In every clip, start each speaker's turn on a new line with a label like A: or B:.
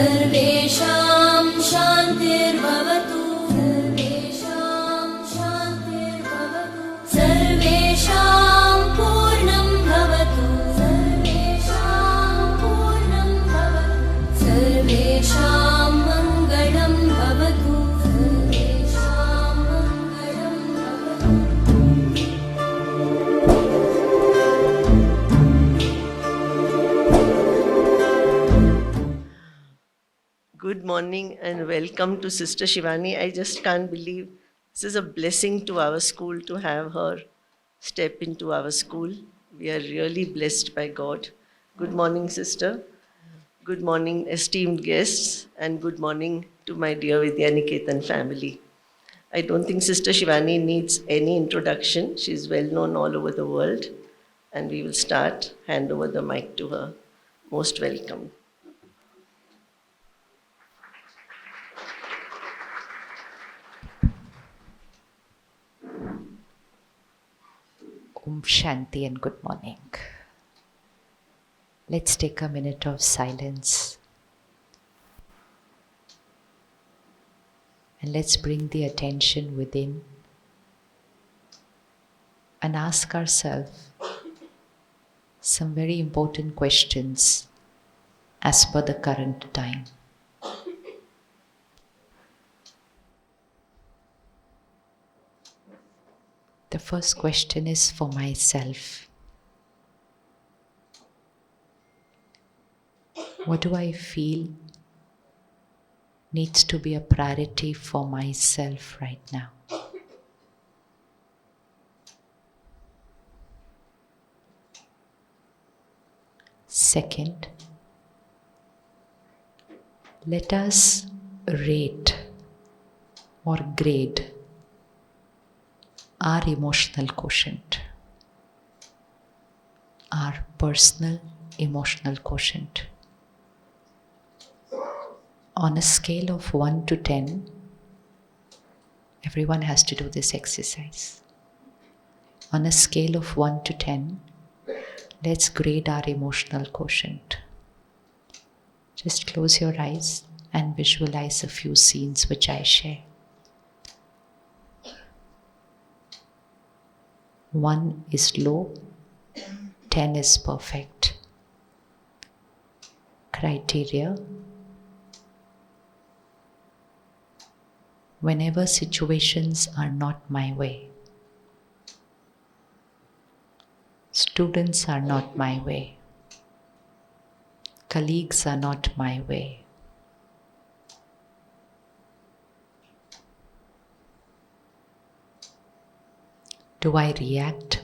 A: सर्वेषां शान्तिर्भवतु सर्वेषां पूर्णं भवतु सर्वेषां मङ्गलं भवतु
B: Good morning and welcome to Sister Shivani. I just can't believe this is a blessing to our school to have her step into our school. We are really blessed by God. Good morning, Sister. Good morning, esteemed guests, and good morning to my dear Vidyaniketan family. I don't think Sister Shivani needs any introduction. She's well known all over the world. And we will start, hand over the mic to her. Most welcome.
C: Om Shanti and good morning. Let's take a minute of silence. And let's bring the attention within and ask ourselves some very important questions as per the current time. The first question is for myself. What do I feel needs to be a priority for myself right now? Second, let us rate or grade our emotional quotient, our personal emotional quotient. On a scale of 1 to 10, everyone has to do this exercise. On a scale of 1 to 10, let's grade our emotional quotient. Just close your eyes and visualize a few scenes which I share. 1 is low, 10 is perfect. Criteria: whenever situations are not my way, students are not my way, colleagues are not my way, do I react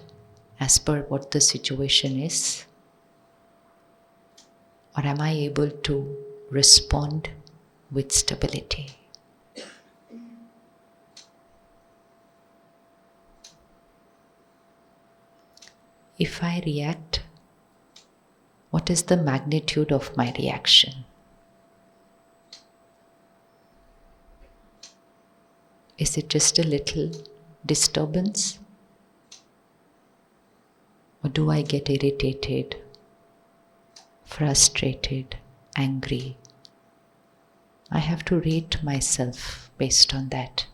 C: as per what the situation is? Or am I able to respond with stability? If I react, what is the magnitude of my reaction? Is it just a little disturbance? Or do I get irritated, frustrated, angry? I have to rate myself based on that.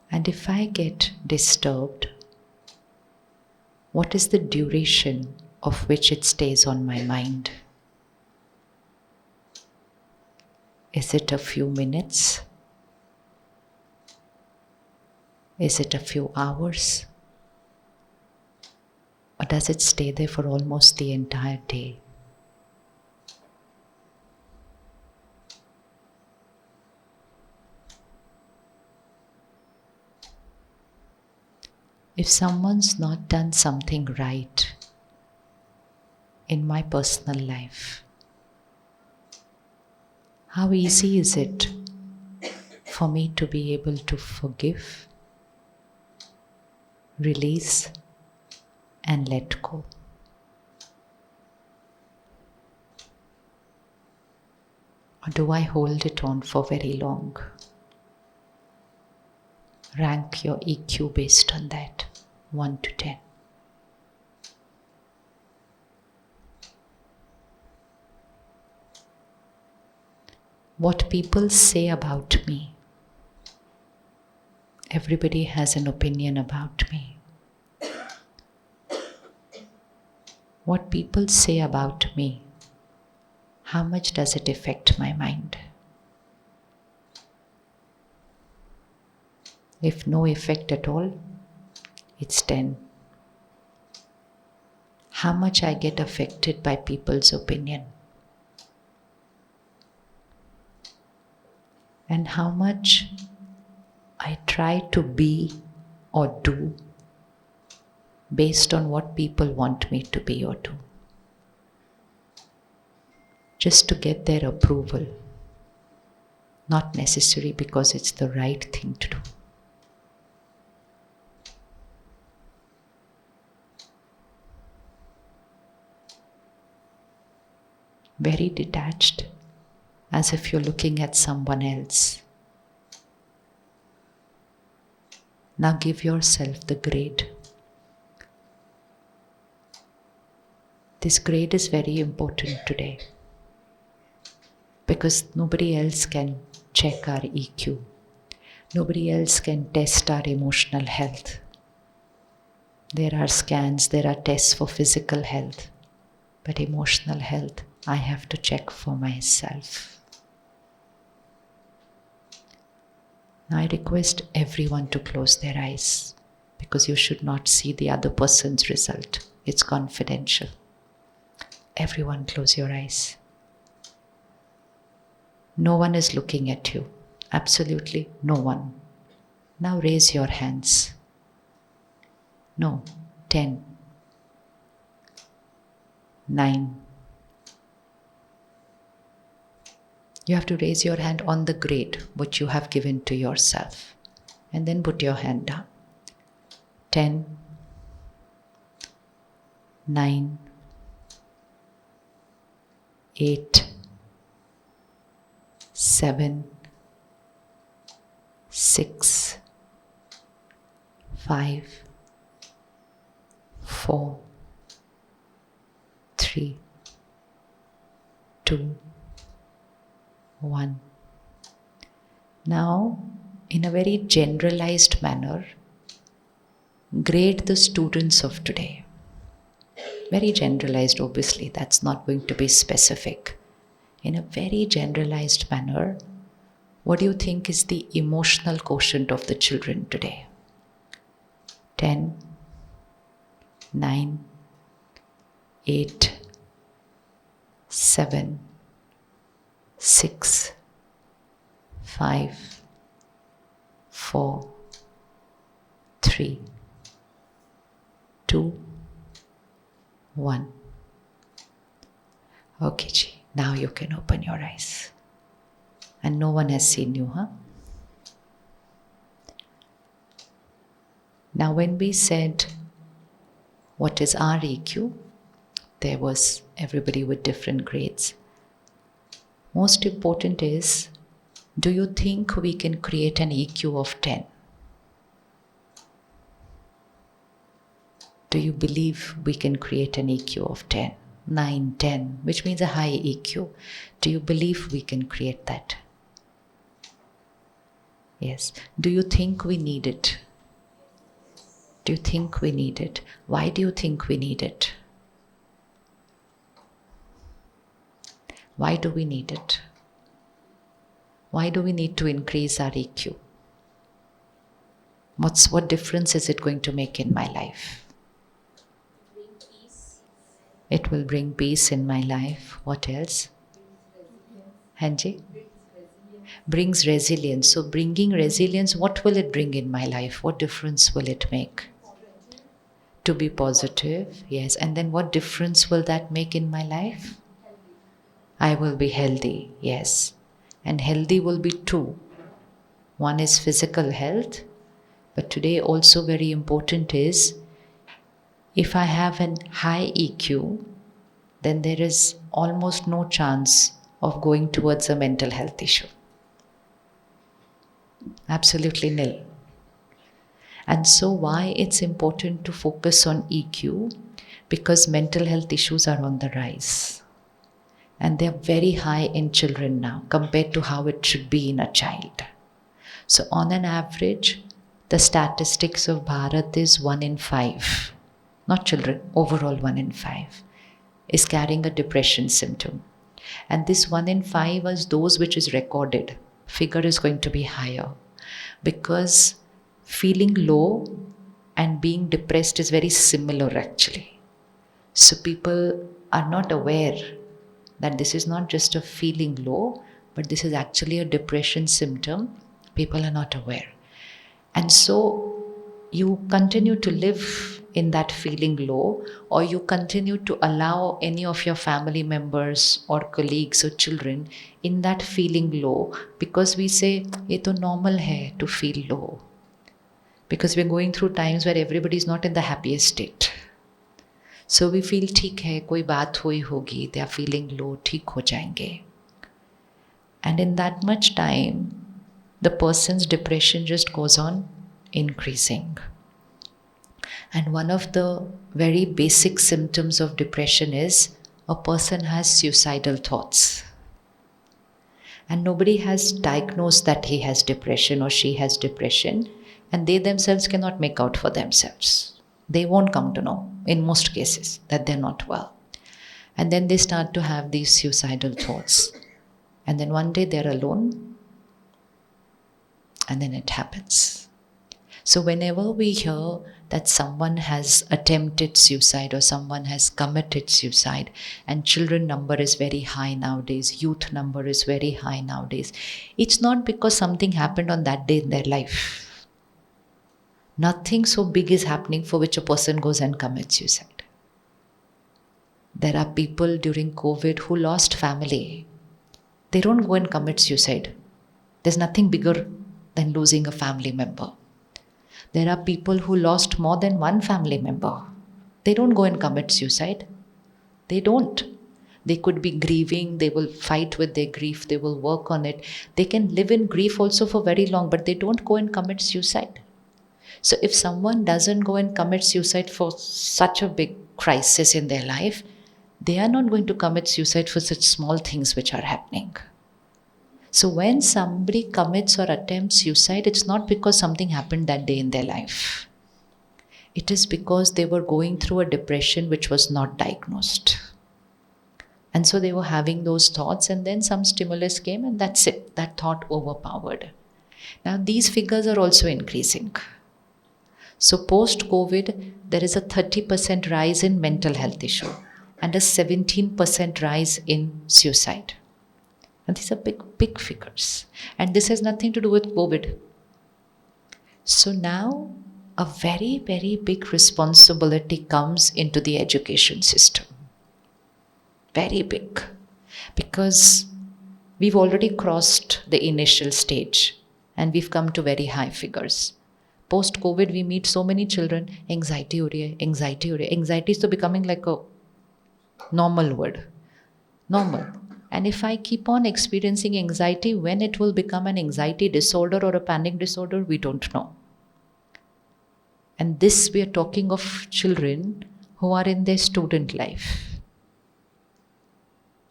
C: And if I get disturbed, what is the duration of which it stays on my mind? Is it a few minutes? Is it a few hours? Or does it stay there for almost the entire day? If someone's not done something right in my personal life, how easy is it for me to be able to forgive, release, and let go? Or do I hold it on for very long? Rank your EQ based on that, 1 to 10. What people say about me. Everybody has an opinion about me. What people say about me, how much does it affect my mind? If no effect at all, it's 10. How much I get affected by people's opinion? And how much I try to be or do based on what people want me to be or do, just to get their approval, not necessary because it's the right thing to do. Very detached, as if you're looking at someone else. Now give yourself the grade. This grade is very important today because nobody else can check our EQ. Nobody else can test our emotional health. There are scans, there are tests for physical health, but emotional health, I have to check for myself. Now I request everyone to close their eyes because you should not see the other person's result. It's confidential. Everyone close your eyes. No one is looking at you. Absolutely no one. Now raise your hands. No. 10. 9. You have to raise your hand on the grade which you have given to yourself. And then put your hand down. 10. 9. 8, 7, 6, 5, 4, 3, 2, 1. Now, in a very generalized manner, grade the students of today. Very generalized, obviously, that's not going to be specific. In a very generalized manner, what do you think is the emotional quotient of the children today? 10, 9, 8, 7, 6, 5, 4, 3, 2, 1. Okay, ji. Now you can open your eyes. And no one has seen you, huh? Now when we said, what is our EQ? There was everybody with different grades. Most important is, do you think we can create an EQ of 10? Do you believe we can create an EQ of 10, 9, 10, which means a high EQ? Do you believe we can create that? Yes. Do you think we need it? Do you think we need it? Why do you think we need it? Why do we need it? Why do we need to increase our EQ? What difference is it going to make in my life? It will bring peace in my life. What else? Hanji? Brings resilience. So bringing resilience, what will it bring in my life? What difference will it make? To be positive, yes. And then what difference will that make in my life? I will be healthy, yes. And healthy will be two. One is physical health, but today also very important is, if I have an high EQ, then there is almost no chance of going towards a mental health issue. Absolutely nil. And so why it's important to focus on EQ? Because mental health issues are on the rise. And they're very high in children now compared to how it should be in a child. So on an average, the statistics of Bharat is 1 in 5, not children, overall 1 in 5, is carrying a depression symptom. And this 1 in 5 is those which is recorded. Figure is going to be higher because feeling low and being depressed is very similar actually. So people are not aware that this is not just a feeling low, but this is actually a depression symptom. People are not aware. And so you continue to live in that feeling low, or you continue to allow any of your family members or colleagues or children in that feeling low because we say, ye to normal hai to feel low. Because we're going through times where everybody is not in the happiest state. So we feel ठीक है, कोई बात हुई होगी, they are feeling low, ठीक हो जाएंगे. And in that much time, the person's depression just goes on increasing. And one of the very basic symptoms of depression is a person has suicidal thoughts. And nobody has diagnosed that he has depression or she has depression, and they themselves cannot make out for themselves. They won't come to know, in most cases, that they're not well. And then they start to have these suicidal thoughts. And then one day they're alone, and then it happens. So whenever we hear that someone has attempted suicide or someone has committed suicide, and children number is very high nowadays, youth number is very high nowadays, it's not because something happened on that day in their life. Nothing so big is happening for which a person goes and commits suicide. There are people during COVID who lost family. They don't go and commit suicide. There's nothing bigger than losing a family member. There are people who lost more than one family member. They don't go and commit suicide. They don't. They could be grieving, they will fight with their grief, they will work on it. They can live in grief also for very long, but they don't go and commit suicide. So if someone doesn't go and commit suicide for such a big crisis in their life, they are not going to commit suicide for such small things which are happening. So when somebody commits or attempts suicide, it's not because something happened that day in their life. It is because they were going through a depression which was not diagnosed. And so they were having those thoughts, and then some stimulus came, and that's it. That thought overpowered. Now these figures are also increasing. So post-COVID, there is a 30% rise in mental health issue and a 17% rise in suicide. And these are big figures. And this has nothing to do with COVID. So now a very, very big responsibility comes into the education system. Very big. Because we've already crossed the initial stage and we've come to very high figures. Post-COVID, we meet so many children, anxiety ho rahi hai, anxiety ho rahi hai. Anxiety is so becoming like a normal word. Normal. And if I keep on experiencing anxiety, when it will become an anxiety disorder or a panic disorder, we don't know. And this, we are talking of children who are in their student life.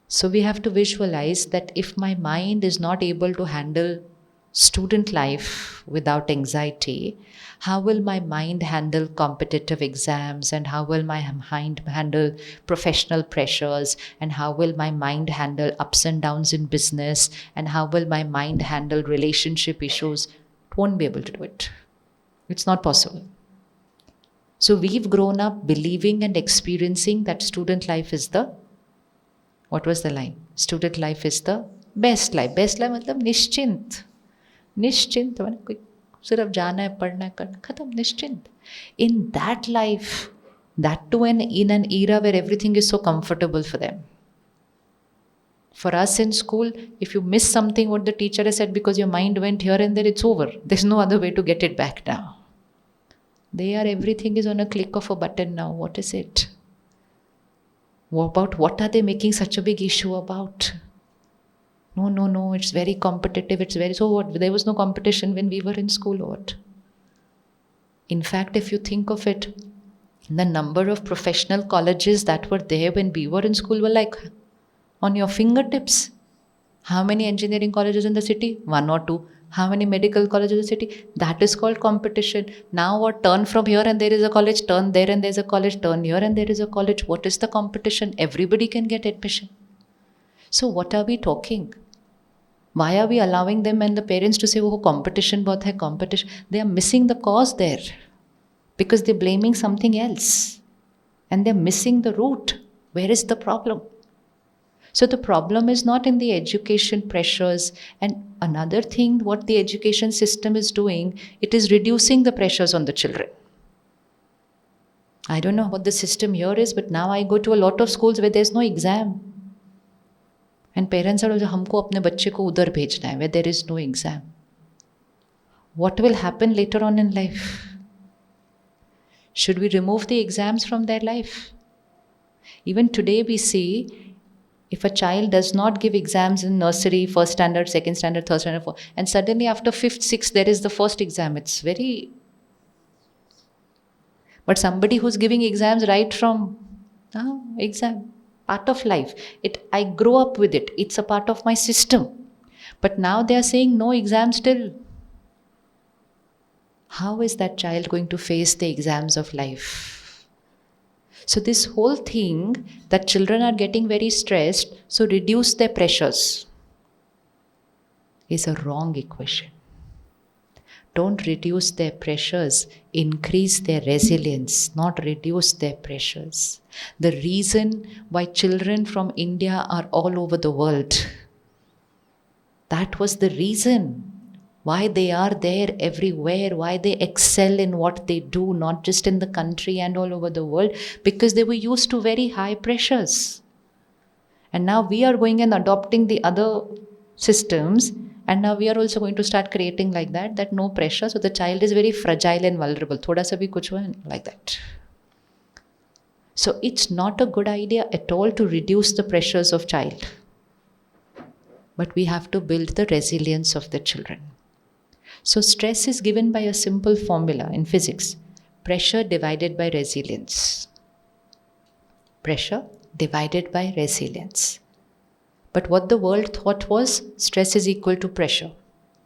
C: So we have to visualize that if my mind is not able to handle student life without anxiety, how will my mind handle competitive exams, and how will my mind handle professional pressures, and how will my mind handle ups and downs in business, and how will my mind handle relationship issues? It won't be able to do it. It's not possible. So we've grown up believing and experiencing that student life is the, what was the line? Student life is the best life. Best life मतलब निश्चिंत. निश्चिंत मैंने कोई सिर्फ जाना है, पढ़ना है, करना, खत्म, निश्चिंत. In that life, that too in an era where everything is so comfortable for them. For us in school, if you miss something what the teacher has said because your mind went here and there, it's over. There's no other way to get it back now. Everything is on a click of a button now. What is it? What are they making such a big issue about? No, it's very competitive, so what? There was no competition when we were in school, or what? In fact, if you think of it, the number of professional colleges that were there when we were in school were like on your fingertips. How many engineering colleges in the city? 1 or 2. How many medical colleges in the city? That is called competition. Now what? Turn from here and there is a college, turn there and there is a college, turn here and there is a college. What is the competition? Everybody can get admission. So what are we talking? Why are we allowing them and the parents to say, oh, competition bahut hai, competition? They are missing the cause there because they're blaming something else and they're missing the root. Where is the problem? So the problem is not in the education pressures. And another thing, what the education system is doing, it is reducing the pressures on the children. I don't know what the system here is, but now I go to a lot of schools where there's no exam. And parents are also, हमको अपने बच्चे को उधर भेजना है, where there is no exam. What will happen later on in life? Should we remove the exams from their life? Even today we see, if a child does not give exams in nursery, first standard, second standard, third standard, fourth, and suddenly after fifth, sixth, there is the first exam. It's very... But somebody who's giving exams right from exam, part of life. I grow up with it. It's a part of my system. But now they are saying no exam still. How is that child going to face the exams of life? So this whole thing that children are getting very stressed, so reduce their pressures, is a wrong equation. Don't reduce their pressures, increase their resilience, not reduce their pressures. The reason why children from India are all over the world, that was the reason why they are there everywhere, why they excel in what they do, not just in the country and all over the world, because they were used to very high pressures. And now we are going and adopting the other systems, and now we are also going to start creating like that no pressure. So the child is very fragile and vulnerable. Thoda sa bhi kuch hua, like that. So it's not a good idea at all to reduce the pressures of child. But we have to build the resilience of the children. So stress is given by a simple formula in physics. Pressure divided by resilience. Pressure divided by resilience. But what the world thought was stress is equal to pressure.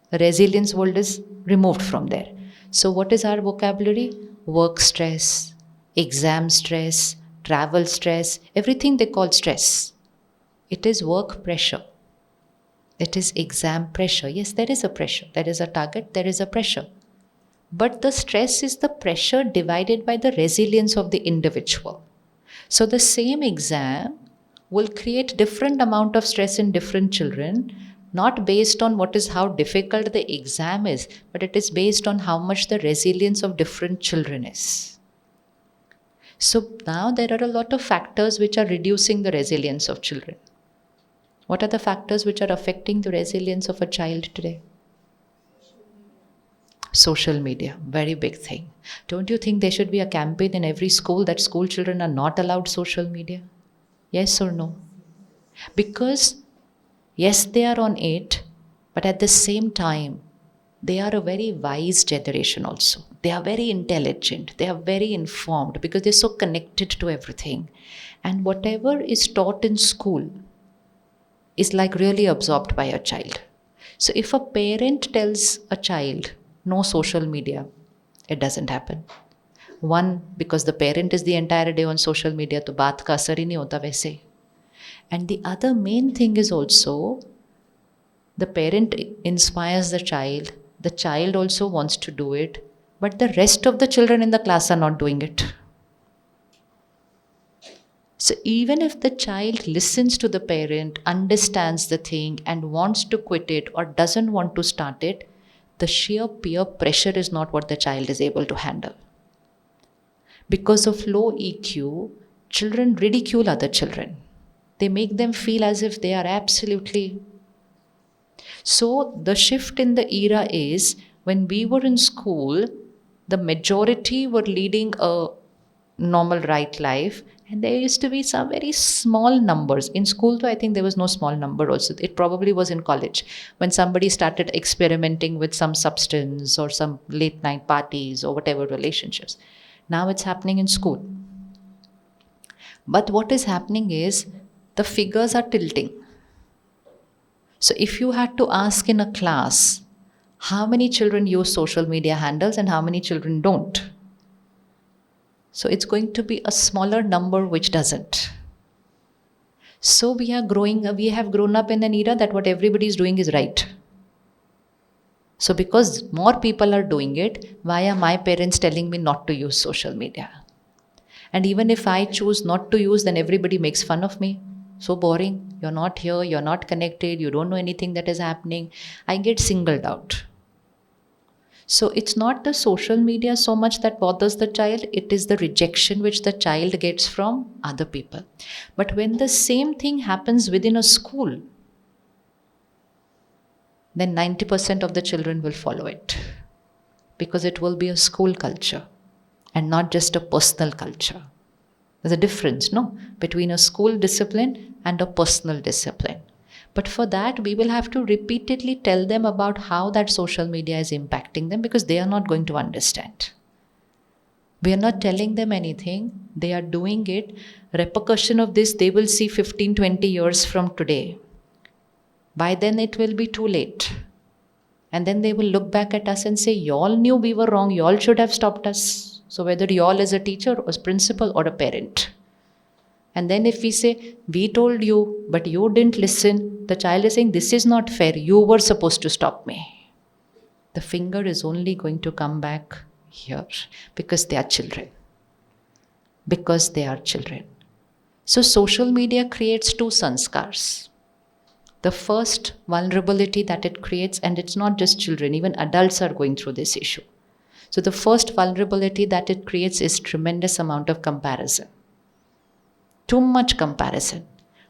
C: The resilience world is removed from there. So what is our vocabulary? Work stress, exam stress, travel stress, everything they call stress. It is work pressure. It is exam pressure. Yes, there is a pressure. There is a target, there is a pressure. But the stress is the pressure divided by the resilience of the individual. So the same exam will create different amount of stress in different children, not based on how difficult the exam is, but it is based on how much the resilience of different children is. So now there are a lot of factors which are reducing the resilience of children. What are the factors which are affecting the resilience of a child today? Social media, very big thing. Don't you think there should be a campaign in every school that school children are not allowed social media? Yes or no? Because yes, they are on it, but at the same time, they are a very wise generation also. They are very intelligent. They are very informed because they're so connected to everything. And whatever is taught in school is like really absorbed by a child. So if a parent tells a child, no social media, it doesn't happen. One, because the parent is the entire day on social media, तो बात का असर ही नहीं होता वैसे. And the other main thing is also, the parent inspires the child also wants to do it, but the rest of the children in the class are not doing it. So even if the child listens to the parent, understands the thing and wants to quit it or doesn't want to start it, the sheer peer pressure is not what the child is able to handle. Because of low EQ, children ridicule other children. They make them feel as if they are absolutely... So the shift in the era is, when we were in school, the majority were leading a normal right life, and there used to be some very small numbers. In school though, I think there was no small number also. It probably was in college, when somebody started experimenting with some substance or some late night parties or whatever relationships. Now it's happening in school. But what is happening is, the figures are tilting. So if you had to ask in a class, how many children use social media handles and how many children don't? So it's going to be a smaller number which doesn't. So we have grown up in an era that what everybody is doing is right. So because more people are doing it, why are my parents telling me not to use social media? And even if I choose not to use, then everybody makes fun of me. So boring. You're not here, you're not connected, you don't know anything that is happening. I get singled out. So it's not the social media so much that bothers the child, it is the rejection which the child gets from other people. But when the same thing happens within a school, then 90% of the children will follow it. Because it will be a school culture and not just a personal culture. There's a difference, no? Between a school discipline and a personal discipline. But for that, we will have to repeatedly tell them about how that social media is impacting them because they are not going to understand. We are not telling them anything. They are doing it. Repercussion of this, they will see 15, 20 years from today. By then, it will be too late. And then they will look back at us and say, y'all knew we were wrong. Y'all should have stopped us. So whether y'all is a teacher or a principal or a parent. And then if we say, we told you, but you didn't listen, the child is saying, this is not fair. You were supposed to stop me. The finger is only going to come back here because they are children. Because they are children. So social media creates two sanskars. The first vulnerability that it creates, and it's not just children, even adults are going through this issue. So the first vulnerability that it creates is tremendous amount of comparison. Too much comparison.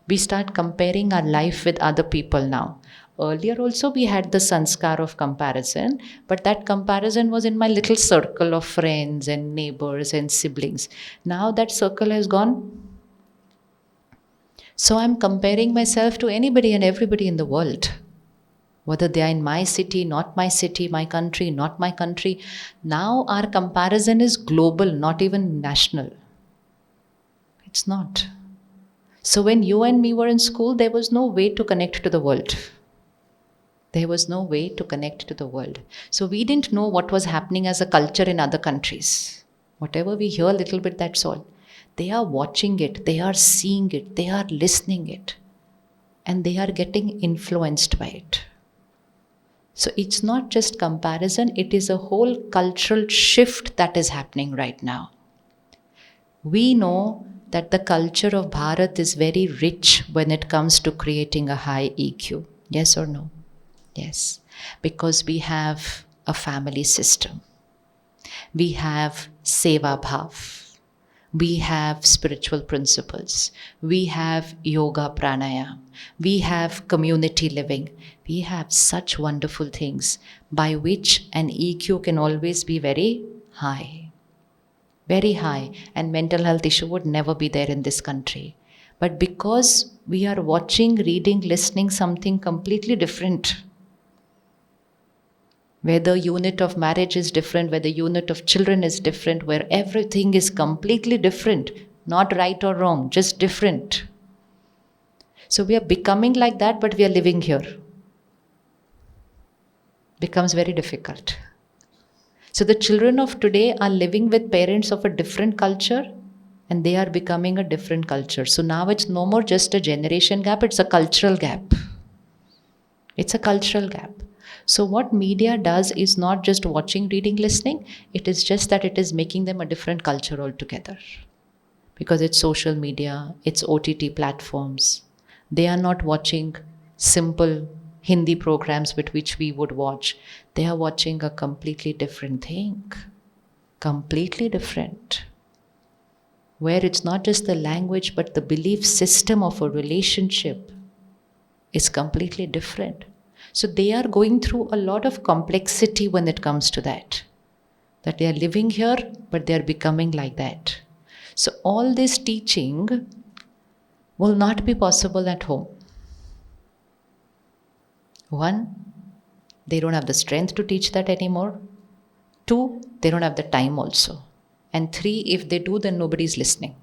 C: We start comparing our life with other people now. Earlier also we had the sanskar of comparison, but that comparison was in my little circle of friends and neighbors and siblings. Now that circle has gone. So I'm comparing myself to anybody and everybody in the world. Whether they are in my city, not my city, my country, not my country. Now our comparison is global, not even national. It's not. So when you and me were in school, there was no way to connect to the world. There was no way to connect to the world. So we didn't know what was happening as a culture in other countries. Whatever we hear a little bit, that's all. They are watching it, they are seeing it, they are listening it. And they are getting influenced by it. So it's not just comparison, it is a whole cultural shift that is happening right now. We know that the culture of Bharat is very rich when it comes to creating a high EQ. Yes or no? Yes. Because we have a family system. We have seva bhav. We have spiritual principles. We have yoga pranayam. We have community living. We have such wonderful things by which an EQ can always be very high. Very high. And mental health issue would never be there in this country. But because we are watching, reading, listening something completely different, where the unit of marriage is different, where the unit of children is different, where everything is completely different, not right or wrong, just different. So we are becoming like that, but we are living here. Becomes very difficult. So the children of today are living with parents of a different culture, and they are becoming a different culture. So now it's no more just a generation gap, it's a cultural gap. It's a cultural gap. So what media does is not just watching, reading, listening. It is just that it is making them a different culture altogether. Because it's social media, it's OTT platforms. They are not watching simple Hindi programs with which we would watch. They are watching a completely different thing. Completely different. Where it's not just the language, but the belief system of a relationship is completely different. So they are going through a lot of complexity when it comes to that. That they are living here, but they are becoming like that. So all this teaching will not be possible at home. One, they don't have the strength to teach that anymore. Two, they don't have the time also. And three, if they do, then nobody is listening.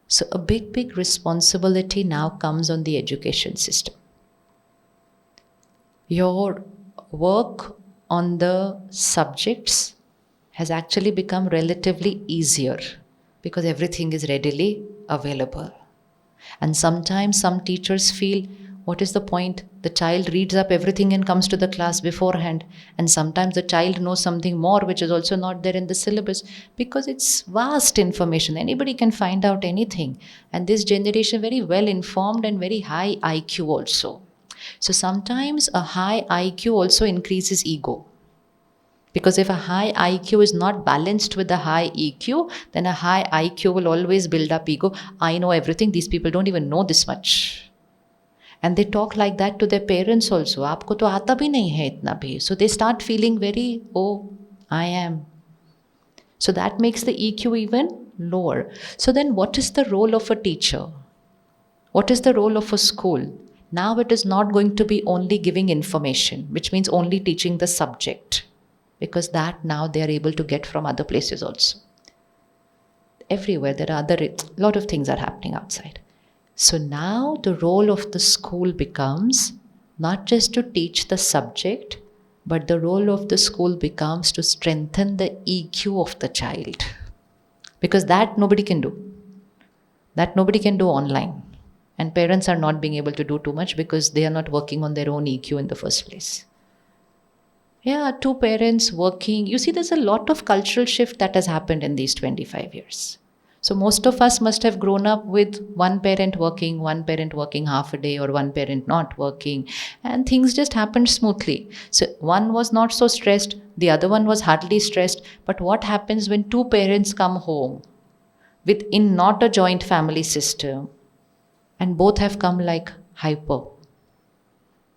C: So a big responsibility now comes on the education system. Your work on the subjects has actually become relatively easier because everything is readily available. And sometimes some teachers feel, what is the point? The child reads up everything and comes to the class beforehand. And sometimes the child knows something more which is also not there in the syllabus because it's vast information. Anybody can find out anything. And this generation very well informed and very high IQ also. So sometimes a high IQ also increases ego. Because if a high IQ is not balanced with a high EQ, then a high IQ will always build up ego. I know everything, these people don't even know this much. And they talk like that to their parents also. Aapko to aata bhi nahi hai itna bhi. So they start feeling very, oh, I am. So that makes the EQ even lower. So then what is the role of a teacher? What is the role of a school? Now it is not going to be only giving information, which means only teaching the subject. Because that now they are able to get from other places also. Everywhere there are a lot of things are happening outside. So now the role of the school becomes not just to teach the subject, but the role of the school becomes to strengthen the EQ of the child. Because that nobody can do. That nobody can do online. And parents are not being able to do too much because they are not working on their own EQ in the first place. Yeah, two parents working. You see, there's a lot of cultural shift that has happened in these 25 years. So most of us must have grown up with one parent working half a day, or one parent not working, and things just happened smoothly. So one was not so stressed, the other one was hardly stressed. But what happens when two parents come home within not a joint family system, and both have come like hyper,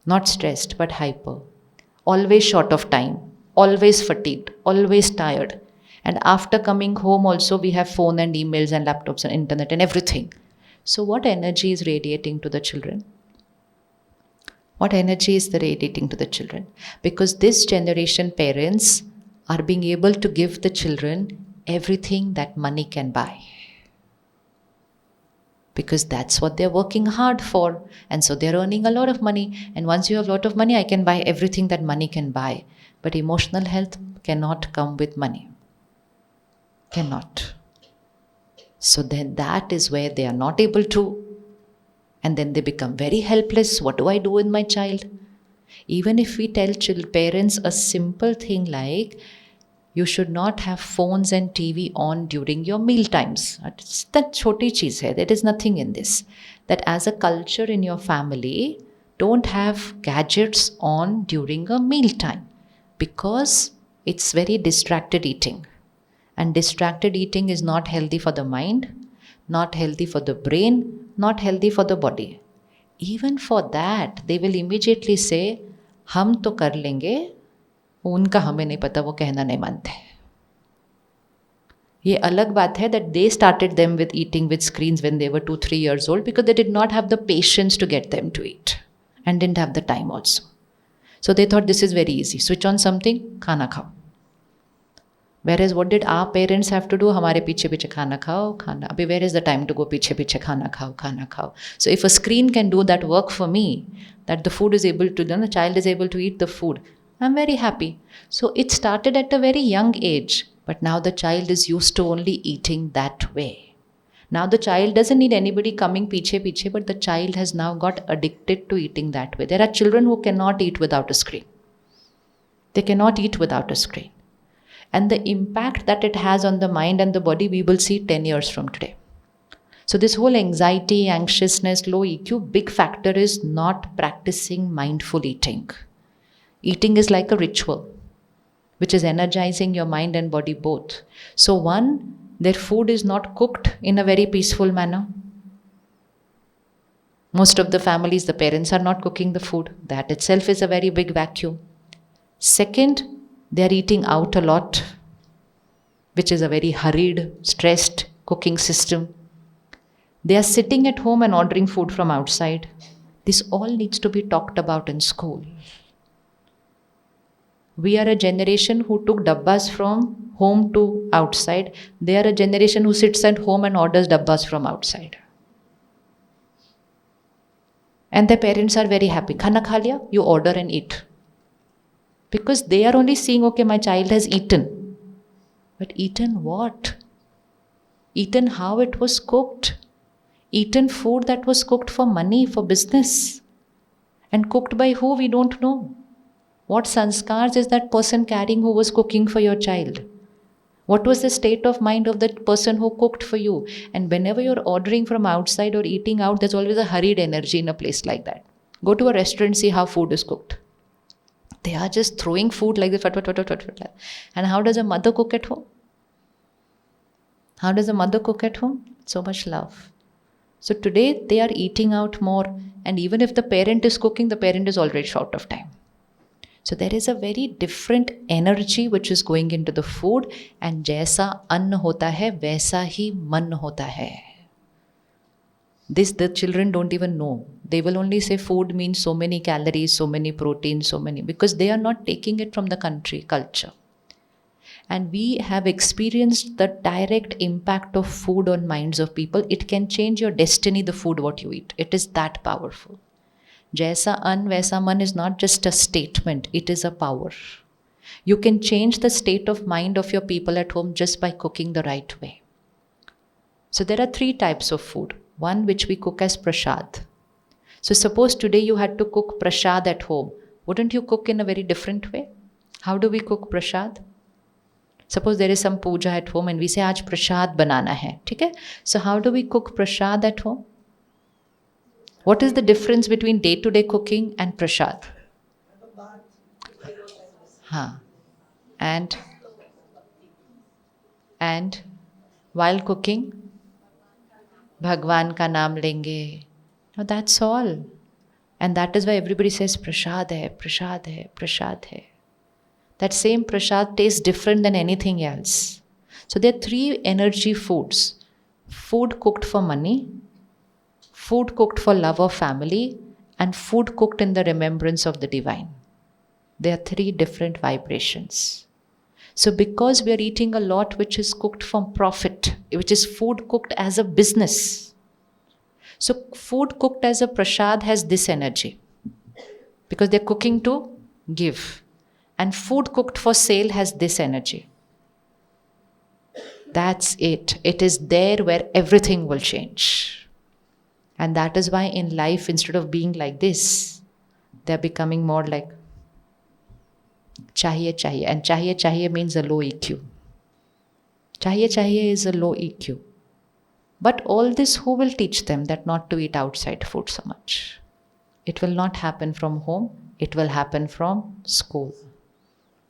C: not stressed but hyper, always short of time, always fatigued, always tired. And after coming home also we have phone and emails and laptops and internet and everything. So what energy is radiating to the children? What energy is radiating to the children? Because this generation parents are being able to give the children everything that money can buy. Because that's what they're working hard for. And so they're earning a lot of money. And once you have a lot of money, I can buy everything that money can buy. But emotional health cannot come with money. Cannot. So then that is where they are not able to. And then they become very helpless. What do I do with my child? Even if we tell parents a simple thing like, you should not have phones and TV on during your meal times. It's that choti cheez hai. There is nothing in this. That as a culture in your family, don't have gadgets on during a meal time because it's very distracted eating. And distracted eating is not healthy for the mind, not healthy for the brain, not healthy for the body. Even for that, they will immediately say, हम तो कर लेंगे, उनका हमें नहीं पता, वो कहना नहीं मानते. ये अलग बात है that they started them with eating with screens when they were 2-3 years old because they did not have the patience to get them to eat and didn't have the time also. So they thought this is very easy. Switch on something, खाना खाओ. Whereas what did our parents have to do? हमारे पीछे पीछे खाना खाओ, खाना. अभी where is the time to go पीछे पीछे खाना खाओ, खाना खाओ. So if a screen can do that work for me, that the food is able to, then the child is able to eat the food, I'm very happy. So it started at a very young age, but now the child is used to only eating that way. Now the child doesn't need anybody coming piche piche, but the child has now got addicted to eating that way. There are children who cannot eat without a screen. They cannot eat without a screen. And the impact that it has on the mind and the body, we will see 10 years from today. So this whole anxiety, anxiousness, low EQ, big factor is not practicing mindful eating. Eating is like a ritual, which is energizing your mind and body both. So one, their food is not cooked in a very peaceful manner. Most of the families, the parents are not cooking the food. That itself is a very big vacuum. Second, they are eating out a lot, which is a very hurried, stressed cooking system. They are sitting at home and ordering food from outside. This all needs to be talked about in school. We are a generation who took dabbas from home to outside. They are a generation who sits at home and orders dabbas from outside. And their parents are very happy. Khana kha liya? You order and eat. Because they are only seeing, okay, my child has eaten. But eaten what? Eaten how it was cooked. Eaten food that was cooked for money, for business. And cooked by who, we don't know. What sanskars is that person carrying who was cooking for your child? What was the state of mind of that person who cooked for you? And whenever you're ordering from outside or eating out, there's always a hurried energy in a place like that. Go to a restaurant, see how food is cooked. They are just throwing food like this. And how does a mother cook at home? How does a mother cook at home? So much love. So today they are eating out more. And even if the parent is cooking, the parent is already short of time. So there is a very different energy which is going into the food, and jaisa anna hota hai, waisa hi man hota hai. This the children don't even know. They will only say food means so many calories, so many proteins, so many, because they are not taking it from the country culture. And we have experienced the direct impact of food on minds of people. It can change your destiny, the food what you eat. It is that powerful. Jaisa an, vaisa man is not just a statement, it is a power. You can change the state of mind of your people at home just by cooking the right way. So there are 3 types of food. One which we cook as prasad. So suppose today you had to cook prasad at home. Wouldn't you cook in a very different way? How do we cook prasad? Suppose there is some puja at home and we say, aaj prasad banana hai. Okay? So how do we cook prasad at home? What is the difference between day-to-day cooking and prasad? And while cooking, Bhagwan ka naam lenge. No, that's all. And that is why everybody says prasad hai, prasad hai, prasad hai. That same prasad tastes different than anything else. So there are 3 energy foods. Food cooked for money, food cooked for love of family, and food cooked in the remembrance of the divine. There are 3 different vibrations. So because we are eating a lot which is cooked from profit, which is food cooked as a business. So food cooked as a prasad has this energy. Because they're cooking to give. And food cooked for sale has this energy. That's it. It is there where everything will change. And that is why in life, instead of being like this, they're becoming more like chahiye chahiye. And chahiye chahiye means a low EQ. Chahiye chahiye is a low EQ. But all this, who will teach them that not to eat outside food so much? It will not happen from home. It will happen from school.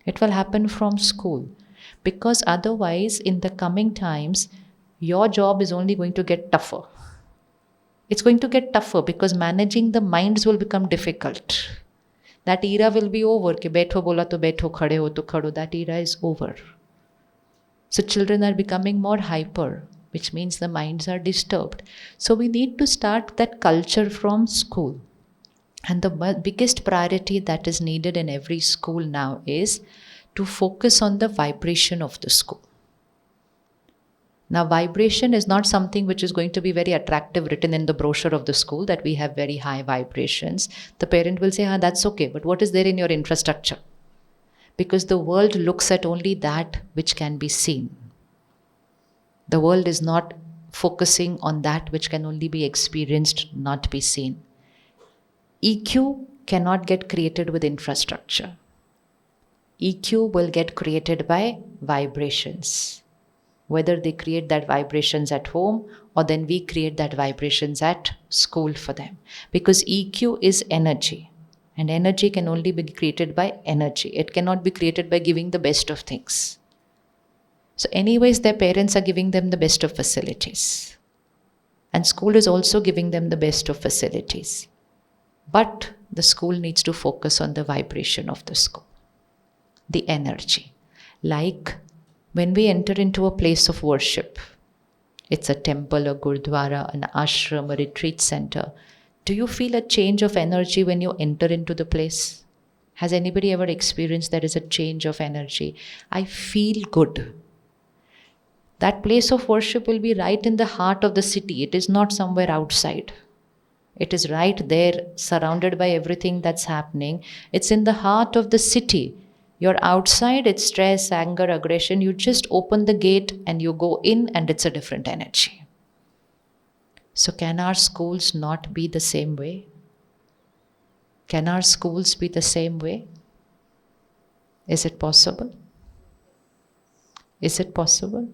C: It will happen from school. Because otherwise, in the coming times, your job is only going to get tougher. It's going to get tougher because managing the minds will become difficult. That era will be over. Ke baitho bola to baitho, khade ho to khado. That era is over. So children are becoming more hyper, which means the minds are disturbed. So we need to start that culture from school. And the biggest priority that is needed in every school now is to focus on the vibration of the school. Now, vibration is not something which is going to be very attractive written in the brochure of the school that we have very high vibrations. The parent will say, that's okay, but what is there in your infrastructure? Because the world looks at only that which can be seen. The world is not focusing on that which can only be experienced, not be seen. EQ cannot get created with infrastructure. EQ will get created by vibrations. Whether they create that vibrations at home or then we create that vibrations at school for them. Because EQ is energy. And energy can only be created by energy. It cannot be created by giving the best of things. So anyways, their parents are giving them the best of facilities. And school is also giving them the best of facilities. But the school needs to focus on the vibration of the school. The energy. Like when we enter into a place of worship, it's a temple, a gurdwara, an ashram, a retreat center. Do you feel a change of energy when you enter into the place? Has anybody ever experienced there is a change of energy? I feel good. That place of worship will be right in the heart of the city. It is not somewhere outside. It is right there, surrounded by everything that's happening. It's in the heart of the city. You're outside, it's stress, anger, aggression. You just open the gate and you go in, and it's a different energy. So, can our schools not be the same way? Can our schools be the same way? Is it possible? Is it possible?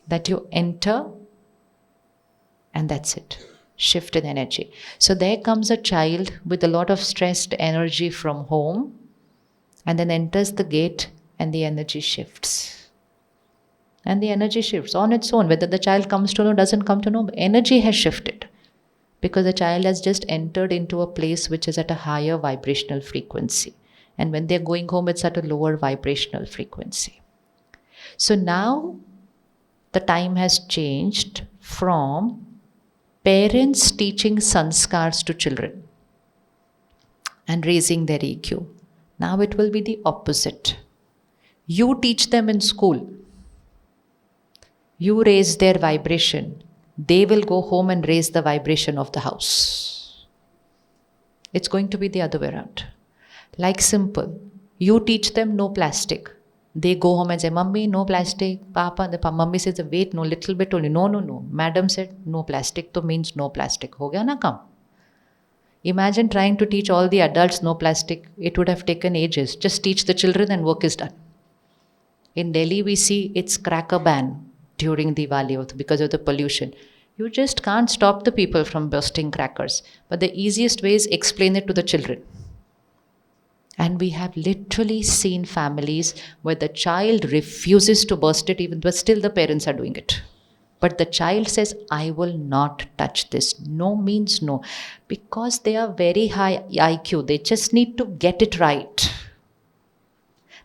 C: That you enter and that's it. Shift in energy. So there comes a child with a lot of stressed energy from home and then enters the gate and the energy shifts. And the energy shifts on its own. Whether the child comes to know, doesn't come to know, energy has shifted. Because the child has just entered into a place which is at a higher vibrational frequency. And when they're going home, it's at a lower vibrational frequency. So now the time has changed from parents teaching sanskars to children and raising their EQ. Now it will be the opposite. You teach them in school. You raise their vibration. They will go home and raise the vibration of the house. It's going to be the other way around. Like simple. You teach them no plastic. They go home and say, Mummy, no plastic. Papa, the mummy says, wait, no, little bit only. No. Madam said, no plastic, to means no plastic. Ho gaya na kam. Imagine trying to teach all the adults no plastic. It would have taken ages. Just teach the children and work is done. In Delhi, we see it's cracker ban during Diwali because of the pollution. You just can't stop the people from bursting crackers. But the easiest way is explain it to the children. And we have literally seen families where the child refuses to burst it, but still the parents are doing it. But the child says, I will not touch this. No means no. Because they are very high IQ. They just need to get it right.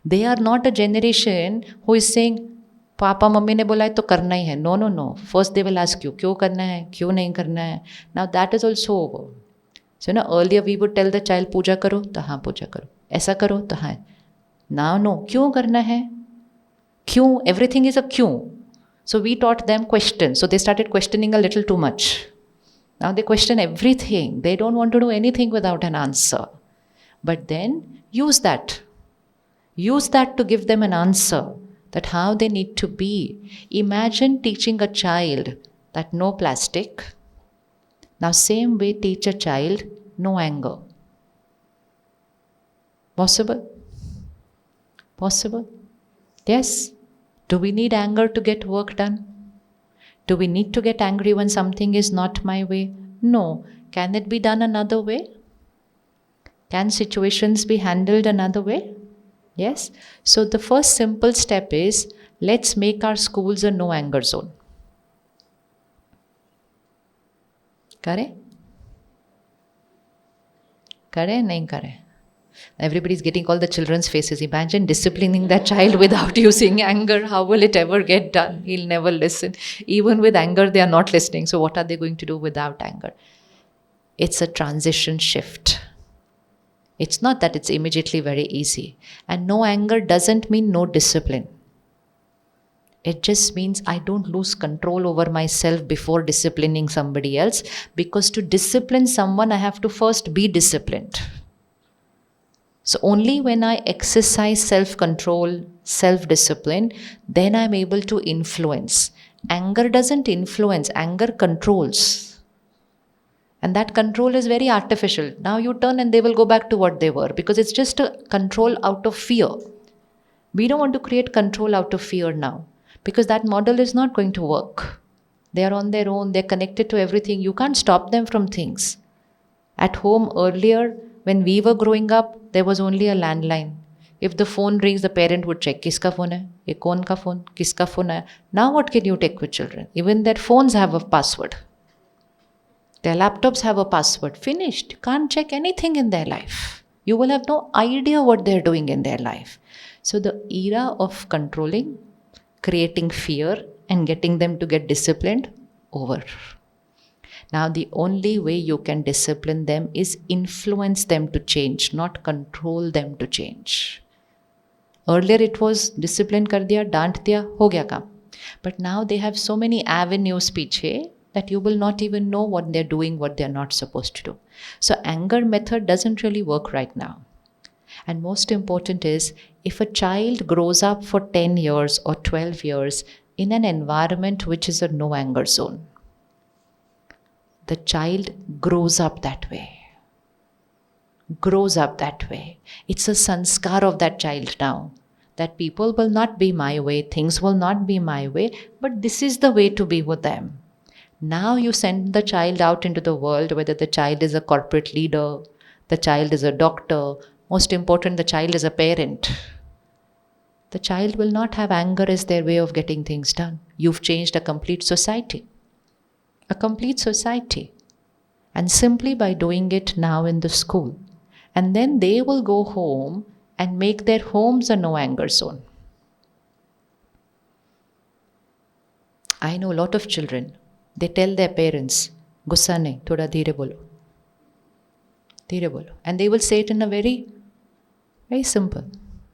C: They are not a generation who is saying, papa mummy ने बोला है तो करना ही है. No. First they will ask you, क्यों करना है, क्यों नहीं करना है. Now that is also over. So earlier we would tell the child, पूजा करो तो हाँ पूजा करो, ऐसा करो तो हाँ. Now no, क्यों करना है, क्यों, everything is a क्यों. So we taught them questions. So they started questioning a little too much. Now they question everything. They don't want to do anything without an answer. But then use that. Use that to give them an answer. That how they need to be. Imagine teaching a child that no plastic. Now same way teach a child no anger. Possible? Possible? Yes. Do we need anger to get work done? Do we need to get angry when something is not my way? No. Can it be done another way? Can situations be handled another way? Yes. So the first simple step is, let's make our schools a no anger zone. Kare? Kare? Nahin kare? Everybody's getting all the children's faces. Imagine disciplining that child without using anger. How will it ever get done? He'll never listen. Even with anger, they are not listening. So what are they going to do without anger? It's a transition shift. It's not that it's immediately very easy. And no anger doesn't mean no discipline. It just means I don't lose control over myself before disciplining somebody else. Because to discipline someone, I have to first be disciplined. So only when I exercise self-control, self-discipline, then I'm able to influence. Anger doesn't influence, anger controls. And that control is very artificial. Now you turn and they will go back to what they were because it's just a control out of fear. We don't want to create control out of fear now because that model is not going to work. They are on their own, they're connected to everything. You can't stop them from things. At home earlier, when we were growing up, there was only a landline. If the phone rings, the parent would check, kiska phone hai? Ye kaun ka phone? Kiska phone hai? Now what can you take with children? Even their phones have a password. Their laptops have a password. Finished. Can't check anything in their life. You will have no idea what they're doing in their life. So the era of controlling, creating fear and getting them to get disciplined, over. Now, the only way you can discipline them is influence them to change, not control them to change. Earlier it was discipline कर दिया, डांट दिया, हो गया काम. But now they have so many avenues पीछे that you will not even know what they're doing, what they're not supposed to do. So anger method doesn't really work right now. And most important is, if a child grows up for 10 years or 12 years in an environment which is a no anger zone, the child grows up that way. Grows up that way. It's a sanskar of that child now. That people will not be my way, things will not be my way, but this is the way to be with them. Now you send the child out into the world, whether the child is a corporate leader, the child is a doctor, most important, the child is a parent. The child will not have anger as their way of getting things done. You've changed a complete society. A complete society. And simply by doing it now in the school. And then they will go home and make their homes a no anger zone. I know a lot of children, they tell their parents, gussa nahi, thoda dheere bolo. Dheere bolo. And they will say it in a very simple,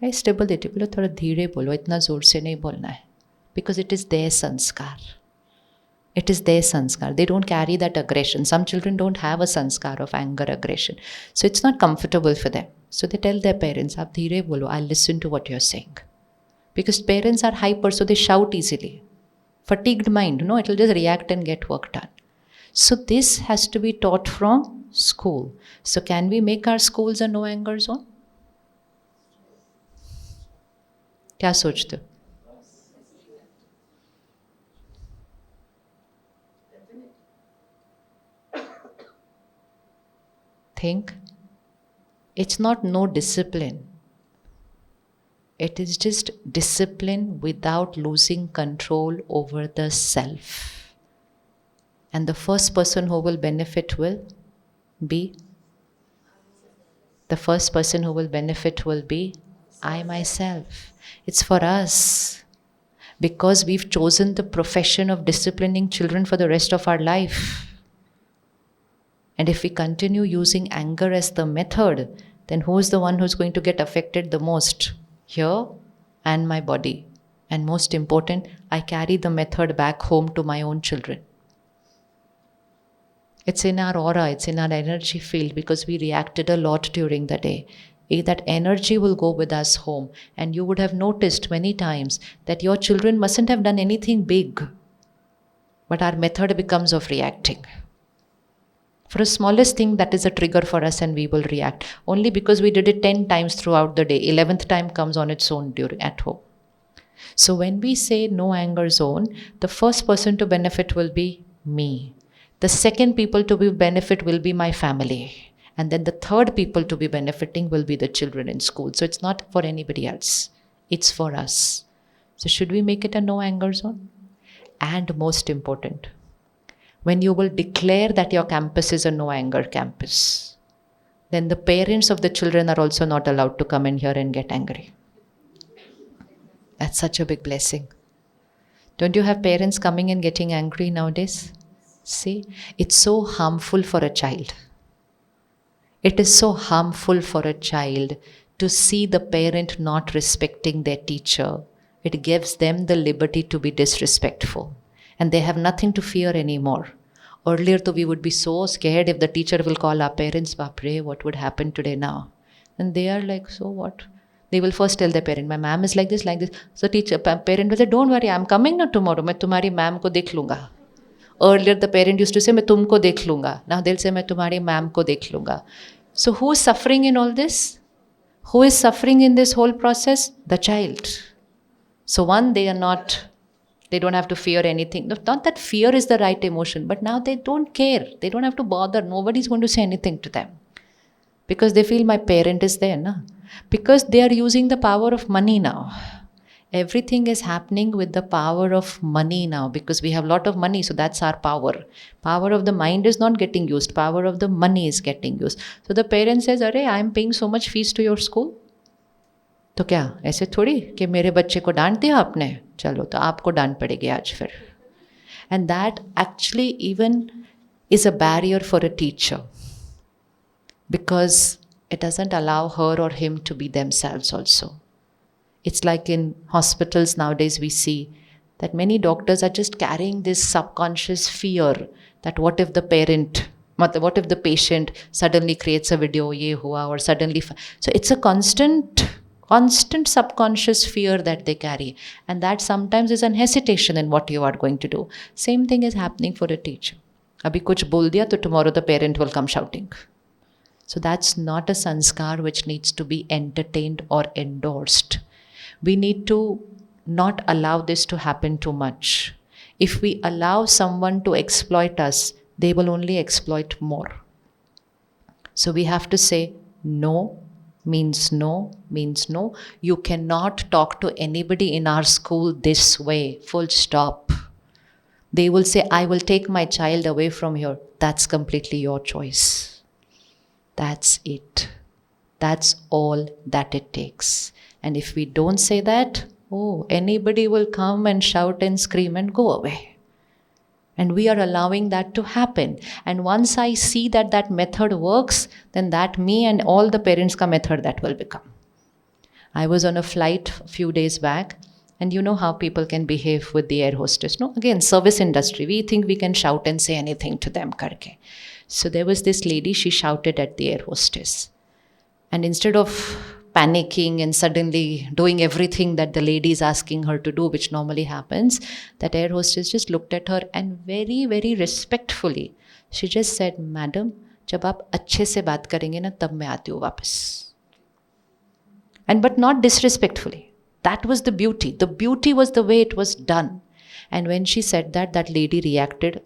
C: very stability. Bolo thoda dheere bolo, itna zor se nahi bolna hai. Because it is their sanskar. It is their sanskar. They don't carry that aggression. Some children don't have a sanskar of anger, aggression. So it's not comfortable for them. So they tell their parents, Aap dheere bolo, I'll listen to what you're saying. Because parents are hyper, so they shout easily. Fatigued mind, no, it'll just react and get work done. So this has to be taught from school. So can we make our schools a no anger zone? क्या सोचते हो? Think. It's not no discipline. It is just discipline without losing control over the self. And the first person who will benefit will be? The first person who will benefit will be I myself. It's for us. Because we've chosen the profession of disciplining children for the rest of our life. And if we continue using anger as the method, then who is the one who's going to get affected the most? Here and my body. And most important, I carry the method back home to my own children. It's in our aura, it's in our energy field because we reacted a lot during the day. That energy will go with us home. And you would have noticed many times that your children mustn't have done anything big. But our method becomes of reacting. For the smallest thing, that is a trigger for us and we will react. Only because we did it 10 times throughout the day. 11th time comes on its own at home. So when we say no anger zone, the first person to benefit will be me. The second people to be benefit will be my family. And then the third people to be benefiting will be the children in school. So it's not for anybody else. It's for us. So should we make it a no anger zone? And most important, when you will declare that your campus is a no anger campus, then the parents of the children are also not allowed to come in here and get angry. That's such a big blessing. Don't you have parents coming and getting angry nowadays? See, it's so harmful for a child. It is so harmful for a child to see the parent not respecting their teacher. It gives them the liberty to be disrespectful. And they have nothing to fear anymore. Earlier, though, we would be so scared if the teacher will call our parents, Bapre, what would happen today now? And they are like, so what? They will first tell their parent, my ma'am is like this, like this. So parent will say, don't worry, I'm coming now tomorrow. मैं तुम्हारी ma'am को देख लूँगा. Earlier, the parent used to say, मैं तुमको देख लूँगा. Now they'll say, मैं तुम्हारी ma'am को देख लूँगा. So who is suffering in all this? Who is suffering in this whole process? The child. So one, they don't have to fear anything. Not that fear is the right emotion, but now they don't care. They don't have to bother. Nobody's going to say anything to them. Because they feel my parent is there. Na? Because they are using the power of money now. Everything is happening with the power of money now. Because we have a lot of money, so that's our power. Power of the mind is not getting used. Power of the money is getting used. So the parent says, Arey, I'm paying so much fees to your school. तो क्या ऐसे थोड़ी कि मेरे बच्चे को डांट दिया आपने, चलो तो आपको डांट पड़ेगी आज फिर. And that actually even is a barrier for a teacher because it doesn't allow her or him to be themselves also. It's like in hospitals nowadays we see that many doctors are just carrying this subconscious fear that what if the patient suddenly creates a video, ye hua, or suddenly. So it's a constant subconscious fear that they carry. And that sometimes is an hesitation in what you are going to do. Same thing is happening for a teacher. Abhi kuch bol diya, to tomorrow the parent will come shouting. So that's not a sanskar which needs to be entertained or endorsed. We need to not allow this to happen too much. If we allow someone to exploit us, they will only exploit more. So we have to say no means no means no. You cannot talk to anybody in our school this way, full stop. They will say, I will take my child away from here. That's completely your choice. That's it. That's all that it takes. And if we don't say that, anybody will come and shout and scream and go away. And we are allowing that to happen. And once I see that that method works, then that me and all the parents ka method that will become. I was on a flight a few days back, and you know how people can behave with the air hostess. No, again, service industry. We think we can shout and say anything to them karke. So there was this lady, she shouted at the air hostess. And instead of panicking and suddenly doing everything that the lady is asking her to do, which normally happens, that air hostess just looked at her and very, very respectfully, she just said, Madam, jab aap अच्छे से बात करेंगे ना, तब मैं आती हूँ वापस. And but not disrespectfully. That was the beauty. The beauty was the way it was done. And when she said that, that lady reacted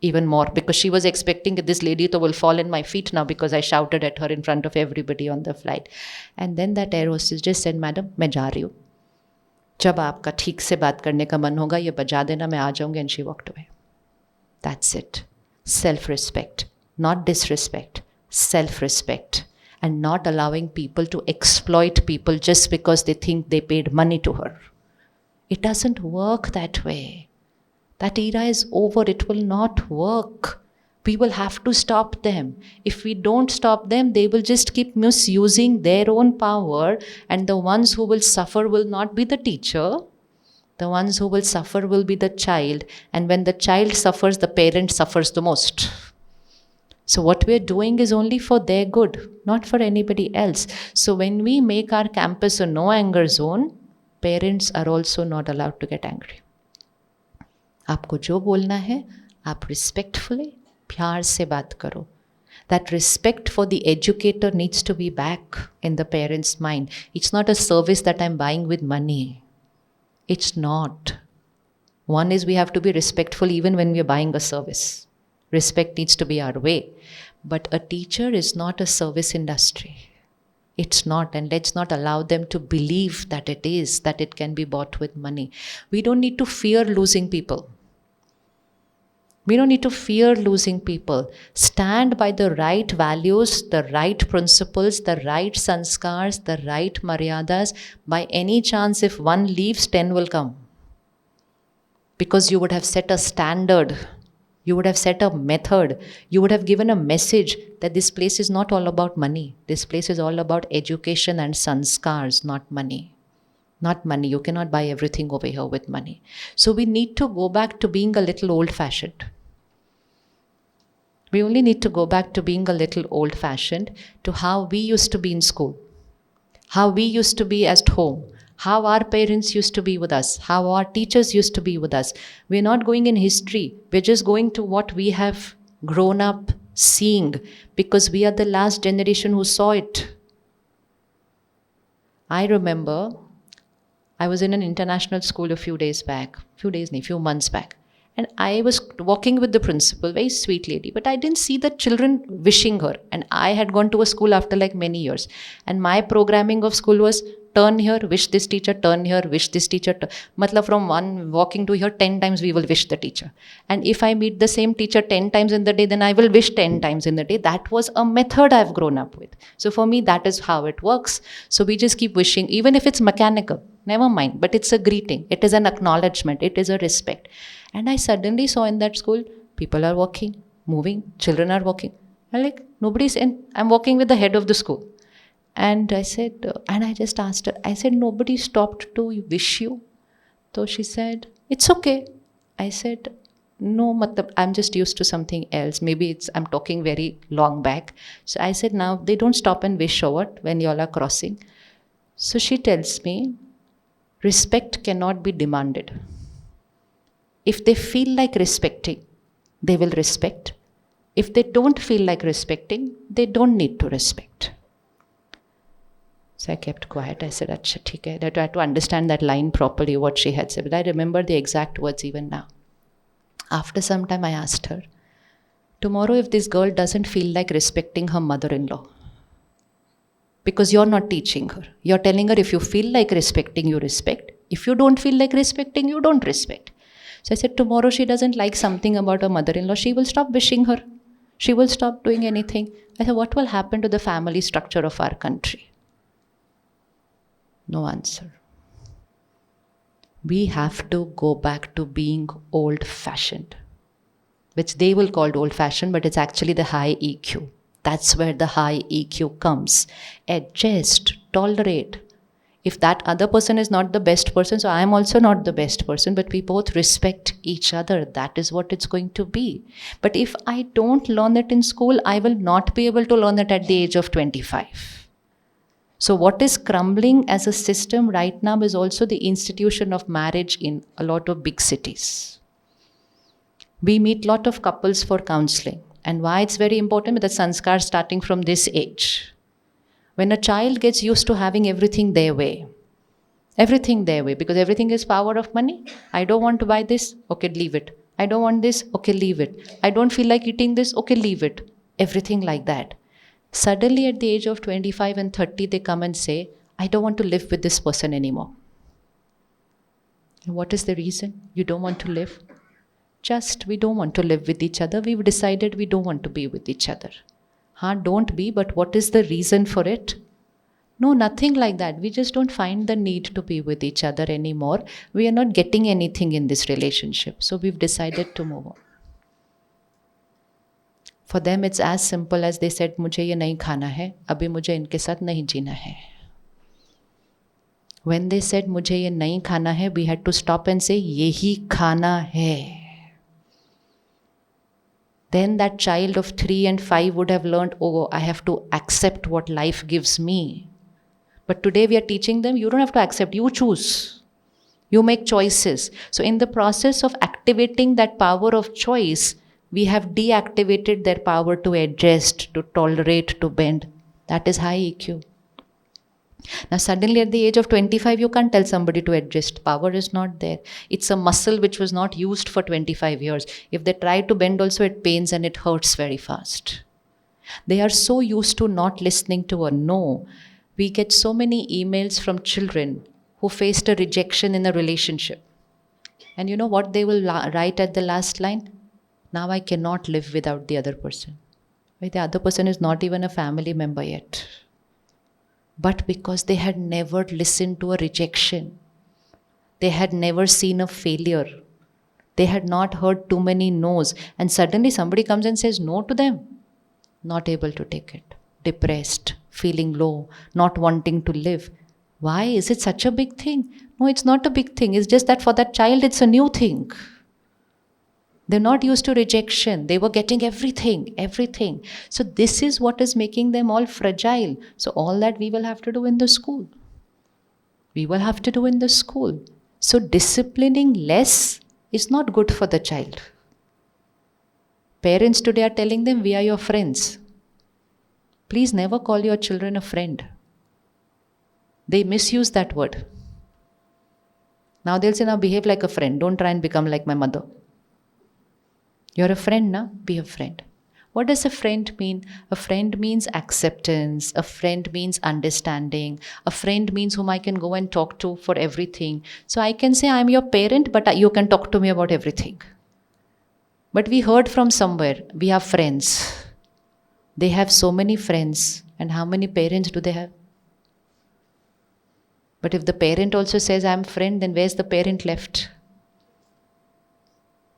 C: even more because she was expecting that this lady will fall in my feet now because I shouted at her in front of everybody on the flight. And then that air hostess just said, Madam, मैं जा रही हूँ. जब आपका ठीक से बात करने का मन होगा, ये बजा देना, मैं आ जाऊँगी. And she walked away. That's it. Self-respect, not disrespect. Self-respect. And not allowing people to exploit people just because they think they paid money to her. It doesn't work that way. That era is over. It will not work. We will have to stop them. If we don't stop them, they will just keep misusing their own power, and the ones who will suffer will not be the teacher. The ones who will suffer will be the child. And when the child suffers, the parent suffers the most. So what we're doing is only for their good, not for anybody else. So when we make our campus a no anger zone, parents are also not allowed to get angry. आपको जो बोलना है, आप respectfully, प्यार से बात करो. That respect for the educator needs to be back in the parent's mind. It's not a service that I'm buying with money. It's not. One is we have to be respectful even when we're buying a service. Respect needs to be our way. But a teacher is not a service industry. It's not, and let's not allow them to believe that it is, that it can be bought with money. We don't need to fear losing people. We don't need to fear losing people. Stand by the right values, the right principles, the right sanskars, the right maryadas. By any chance, if one leaves, 10 will come. Because you would have set a standard. You would have set a method. You would have given a message that this place is not all about money. This place is all about education and sanskars, not money. Not money. You cannot buy everything over here with money. So we need to go back to being a little old-fashioned. We only need to go back to being a little old-fashioned, to how we used to be in school, how we used to be at home, how our parents used to be with us, how our teachers used to be with us. We're not going in history. We're just going to what we have grown up seeing, because we are the last generation who saw it. I remember I was in an international school a few months back. And I was walking with the principal, very sweet lady, but I didn't see the children wishing her. And I had gone to a school after like many years. And my programming of school was turn here, wish this teacher, turn here, wish this teacher. Matlab from one walking to here, 10 times we will wish the teacher. And if I meet the same teacher 10 times in the day, then I will wish 10 times in the day. That was a method I've grown up with. So for me, that is how it works. So we just keep wishing, even if it's mechanical, never mind. But it's a greeting. It is an acknowledgement. It is a respect. And I suddenly saw in that school, people are walking, moving, children are walking. I'm like, nobody's in. I'm walking with the head of the school. And I said, and I just asked her, I said, nobody stopped to wish you? So she said, it's okay. I said, no, matlab, I'm just used to something else. Maybe I'm talking very long back. So I said, now they don't stop and wish or what when you all are crossing. So she tells me, respect cannot be demanded. If they feel like respecting, they will respect. If they don't feel like respecting, they don't need to respect. So I kept quiet. I said, Acha, theek hai. I tried to understand that line properly, what she had said. But I remember the exact words even now. After some time, I asked her, tomorrow if this girl doesn't feel like respecting her mother-in-law, because you're not teaching her. You're telling her if you feel like respecting, you respect. If you don't feel like respecting, you don't respect. So I said, tomorrow she doesn't like something about her mother-in-law, she will stop wishing her. She will stop doing anything. I said, what will happen to the family structure of our country? No answer. We have to go back to being old-fashioned, which they will call old-fashioned, but it's actually the high EQ. That's where the high EQ comes. Adjust, tolerate. If that other person is not the best person, so I am also not the best person, but we both respect each other. That is what it's going to be. But if I don't learn it in school, I will not be able to learn it at the age of 25. So what is crumbling as a system right now is also the institution of marriage in a lot of big cities. We meet a lot of couples for counseling. And why it's very important with the sanskar starting from this age. When a child gets used to having everything their way, because everything is power of money. I don't want to buy this, okay, leave it. I don't want this, okay, leave it. I don't feel like eating this, okay, leave it. Everything like that. Suddenly at the age of 25 and 30, they come and say, I don't want to live with this person anymore. And what is the reason you don't want to live? Just we don't want to live with each other. We've decided we don't want to be with each other. Don't be, but what is the reason for it? No, nothing like that. We just don't find the need to be with each other anymore. We are not getting anything in this relationship. So we've decided to move on. For them, it's as simple as they said, मुझे ये नहीं खाना है, अभी मुझे इनके साथ नहीं जीना है. When they said, मुझे ये नहीं खाना है, we had to stop and say, यही खाना है. Then that child of 3 and 5 would have learned, oh, I have to accept what life gives me. But today we are teaching them, you don't have to accept, you choose. You make choices. So in the process of activating that power of choice, we have deactivated their power to adjust, to tolerate, to bend. That is high EQ. Now suddenly at the age of 25, you can't tell somebody to adjust. Power is not there. It's a muscle which was not used for 25 years. If they try to bend also, it pains and it hurts very fast. They are so used to not listening to a no. We get so many emails from children who faced a rejection in a relationship. And you know what they will write at the last line? Now I cannot live without the other person. The other person is not even a family member yet. But because they had never listened to a rejection, they had never seen a failure, they had not heard too many no's, and suddenly somebody comes and says no to them, not able to take it, depressed, feeling low, not wanting to live. Why is it such a big thing? No, it's not a big thing. It's just that for that child, it's a new thing. They're not used to rejection. They were getting everything. So this is what is making them all fragile. So all that we will have to do in the school. So disciplining less is not good for the child. Parents today are telling them, we are your friends. Please never call your children a friend. They misuse that word. Now they'll say, now behave like a friend. Don't try and become like my mother. You're a friend, na? Be a friend. What does a friend mean? A friend means acceptance. A friend means understanding. A friend means whom I can go and talk to for everything. So I can say I'm your parent, but you can talk to me about everything. But we heard from somewhere, we have friends. They have so many friends. And how many parents do they have? But if the parent also says I'm friend, then where's the parent left?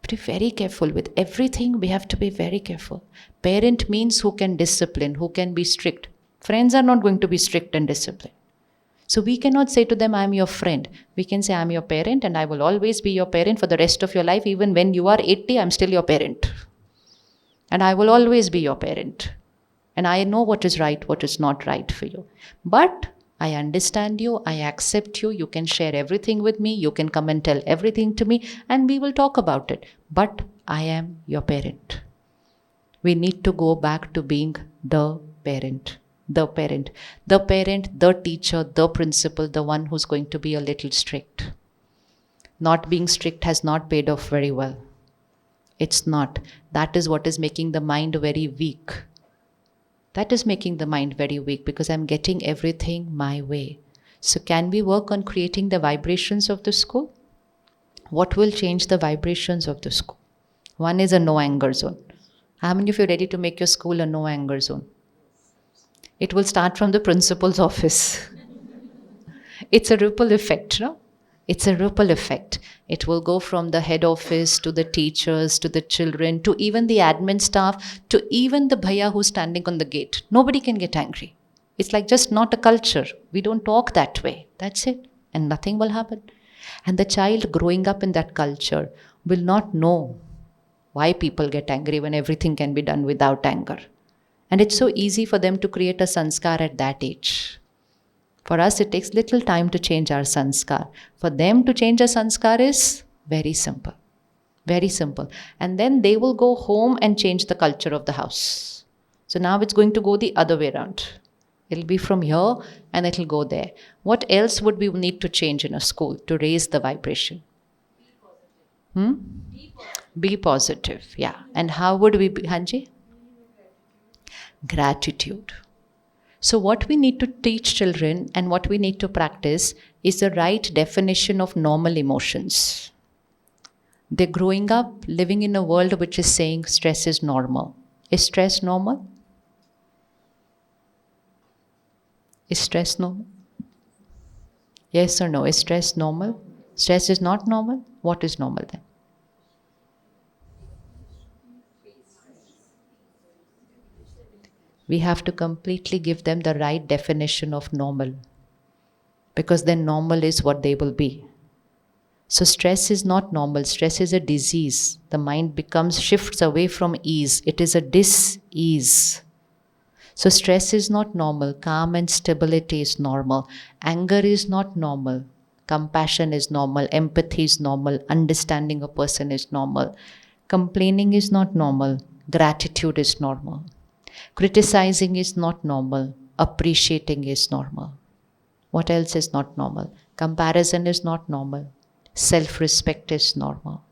C: Be very careful with everything. We have to be very careful. Parent means who can discipline, who can be strict. Friends are not going to be strict and disciplined. So we cannot say to them, I'm your friend. We can say, I'm your parent and I will always be your parent for the rest of your life. Even when you are 80, I'm still your parent. And I will always be your parent. And I know what is right, what is not right for you. But I understand you, I accept you, you can share everything with me, you can come and tell everything to me, and we will talk about it. But I am your parent. We need to go back to being the parent, the parent, the parent, the teacher, the principal, the one who's going to be a little strict. Not being strict has not paid off very well. It's not. That is what is making the mind very weak. That is making the mind very weak because I'm getting everything my way. So can we work on creating the vibrations of the school? What will change the vibrations of the school? One is a no anger zone. How many of you are ready to make your school a no anger zone? It will start from the principal's office. It's a ripple effect, no? It's a ripple effect. It will go from the head office to the teachers, to the children, to even the admin staff, to even the bhaiya who's standing on the gate. Nobody can get angry. It's like just not a culture. We don't talk that way. That's it. And nothing will happen. And the child growing up in that culture will not know why people get angry when everything can be done without anger. And it's so easy for them to create a sanskar at that age. For us, it takes little time to change our sanskar. For them to change a sanskar is very simple. Very simple. And then they will go home and change the culture of the house. So now it's going to go the other way around. It'll be from here and it'll go there. What else would we need to change in a school to raise the vibration? Be positive. Yeah. And how would we be, Hanji? Gratitude. So what we need to teach children and what we need to practice is the right definition of normal emotions. They're growing up living in a world which is saying stress is normal. Is stress normal? Is stress normal? Yes or no? Is stress normal? Stress is not normal? What is normal then? We have to completely give them the right definition of normal. Because then normal is what they will be. So stress is not normal. Stress is a disease. The mind shifts away from ease. It is a dis-ease. So stress is not normal. Calm and stability is normal. Anger is not normal. Compassion is normal. Empathy is normal. Understanding a person is normal. Complaining is not normal. Gratitude is normal. Criticizing is not normal. Appreciating is normal. What else is not normal? Comparison is not normal. Self-respect is normal.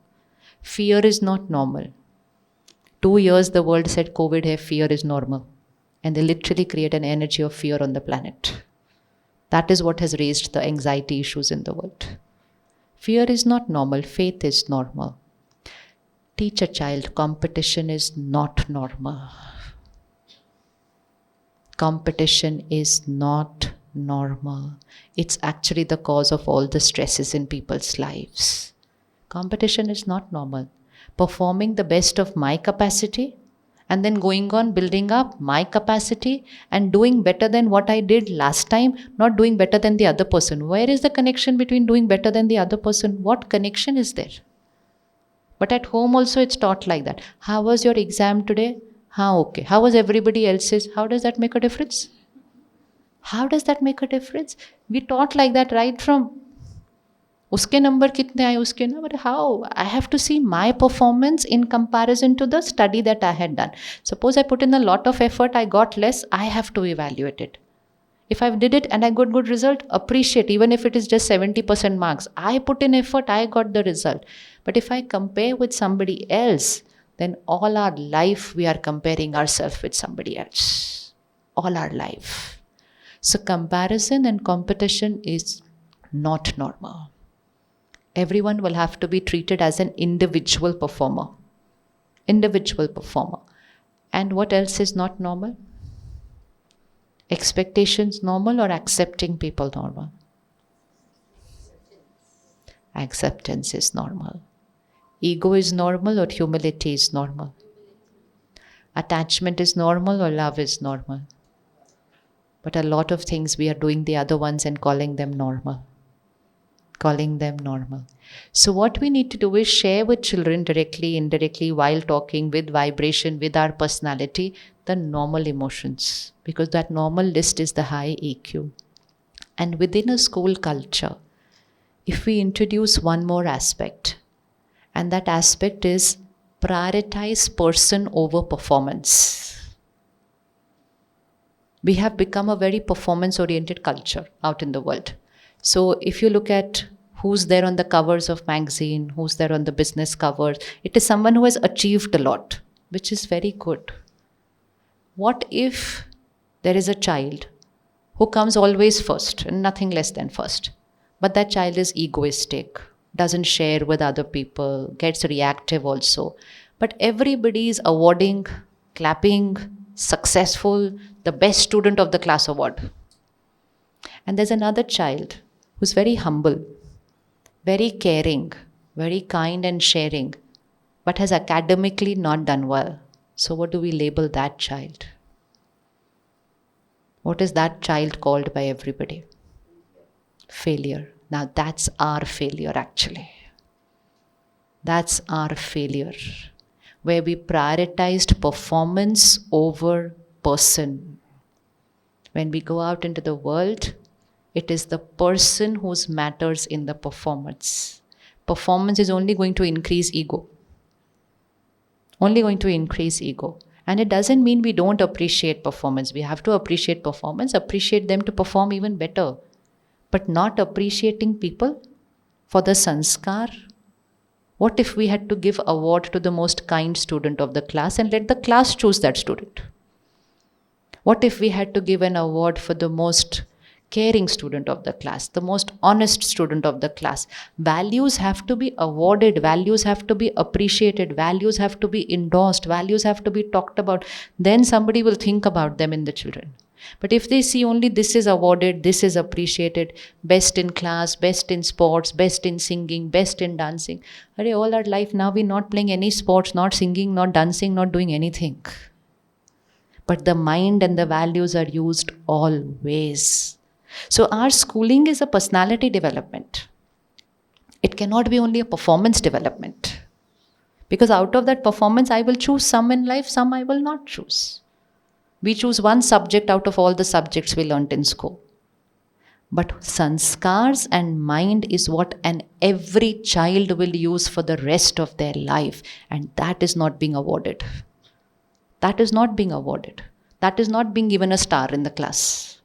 C: Fear is not normal. 2 years the world said COVID hai, fear is normal. And they literally create an energy of fear on the planet. That is what has raised the anxiety issues in the world. Fear is not normal. Faith is normal. Teach a child competition is not normal. Competition is not normal. It's actually the cause of all the stresses in people's lives. Competition is not normal. Performing the best of my capacity and then going on building up my capacity and doing better than what I did last time, not doing better than the other person. Where is the connection between doing better than the other person? What connection is there? But at home also it's taught like that. How was your exam today? Okay. How was everybody else's? How does that make a difference? How does that make a difference? We taught like that right from uske number kitne aaye uske na, but how? I have to see my performance in comparison to the study that I had done. Suppose I put in a lot of effort, I got less, I have to evaluate it. If I did it and I got good result, appreciate even if it is just 70% marks. I put in effort, I got the result. But if I compare with somebody else, then all our life we are comparing ourselves with somebody else. All our life. So comparison and competition is not normal. Everyone will have to be treated as an individual performer. Individual performer. And what else is not normal? Expectations normal or accepting people normal? Acceptance is normal. Ego is normal or humility is normal? Attachment is normal or love is normal? But a lot of things we are doing the other ones and calling them normal. Calling them normal. So what we need to do is share with children directly, indirectly, while talking, with vibration, with our personality, the normal emotions. Because that normal list is the high EQ. And within a school culture, if we introduce one more aspect, and that aspect is prioritize person over performance. We have become a very performance-oriented culture out in the world. So if you look at who's there on the covers of magazine, who's there on the business covers, it is someone who has achieved a lot, which is very good. What if there is a child who comes always first and nothing less than first, but that child is egoistic, doesn't share with other people, gets reactive also, but everybody is awarding, clapping, successful, the best student of the class award. And there's another child who's very humble, very caring, very kind and sharing, but has academically not done well. So what do we label that child? What is that child called by everybody? Failure. Now that's our failure actually. That's our failure. Where we prioritized performance over person. When we go out into the world, it is the person who matters in the performance. Performance is only going to increase ego. Only going to increase ego. And it doesn't mean we don't appreciate performance. We have to appreciate performance, appreciate them to perform even better. But not appreciating people for the sanskar. What if we had to give award to the most kind student of the class and let the class choose that student? What if we had to give an award for the most caring student of the class, the most honest student of the class? Values have to be awarded, values have to be appreciated, values have to be endorsed, values have to be talked about. Then somebody will think about them in the children. But if they see only this is awarded, this is appreciated, best in class, best in sports, best in singing, best in dancing. All our life now we're not playing any sports, not singing, not dancing, not doing anything. But the mind and the values are used always. So our schooling is a personality development. It cannot be only a performance development. Because out of that performance, I will choose some in life, some I will not choose. We choose one subject out of all the subjects we learnt in school. But sanskars and mind is what every child will use for the rest of their life. And that is not being awarded. That is not being awarded. That is not being given a star in the class.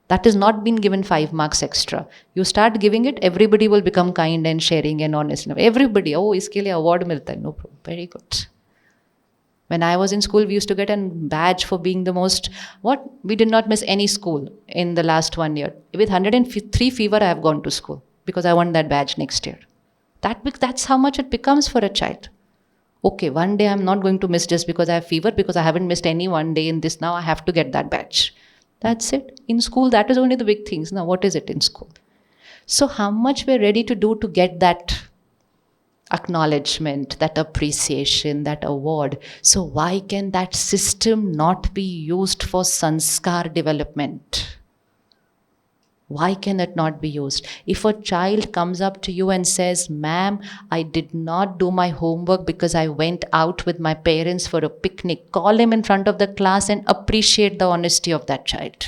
C: That is not being given 5 marks extra. You start giving it, everybody will become kind and sharing and honest. Everybody, iske liye award milta hai. No problem. Very good. When I was in school, we used to get a badge for being the most, we did not miss any school in the last 1 year. With 103 fever, I have gone to school because I want that badge next year. That's how much it becomes for a child. Okay, one day I'm not going to miss just because I have fever, because I haven't missed any one day in this. Now I have to get that badge. That's it. In school, that is only the big things. Now, what is it in school? So how much we're ready to do to get that acknowledgement, that appreciation, that award. So why can that system not be used for sanskar development? Why can it not be used? If a child comes up to you and says, "Ma'am, I did not do my homework because I went out with my parents for a picnic," call him in front of the class and appreciate the honesty of that child.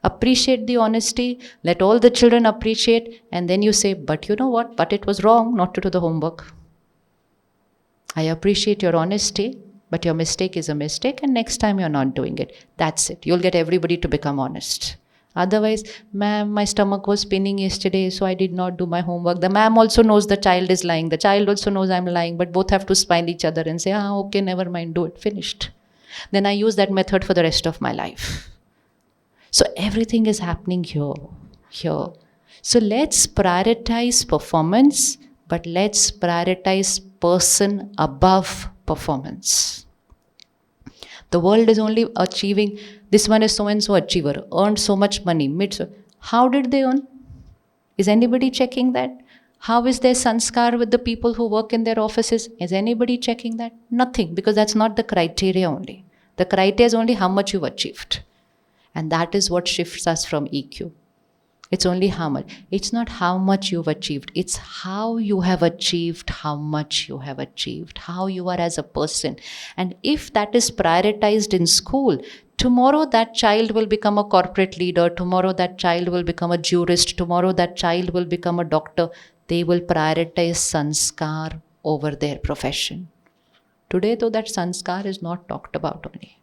C: Appreciate the honesty, let all the children appreciate, and then you say, "But you know what? But it was wrong not to do the homework. I appreciate your honesty, but your mistake is a mistake, and next time you're not doing it." That's it. You'll get everybody to become honest. Otherwise, "Ma'am, my stomach was spinning yesterday, so I did not do my homework." The ma'am also knows the child is lying. The child also knows I'm lying, but both have to smile each other and say, "Okay, never mind, do it, finished." Then I use that method for the rest of my life. So everything is happening here. So let's prioritize performance, but let's prioritize person above performance. The world is only achieving, this one is so-and-so achiever, earned so much money, How did they earn? Is anybody checking that? How is their sanskar with the people who work in their offices? Is anybody checking that? Nothing, because that's not the criteria only. The criteria is only how much you've achieved. And that is what shifts us from EQ. It's only how much. It's not how much you've achieved. It's how you have achieved, how much you have achieved, how you are as a person. And if that is prioritized in school, tomorrow that child will become a corporate leader. Tomorrow that child will become a jurist. Tomorrow that child will become a doctor. They will prioritize sanskar over their profession. Today, though, that sanskar is not talked about only.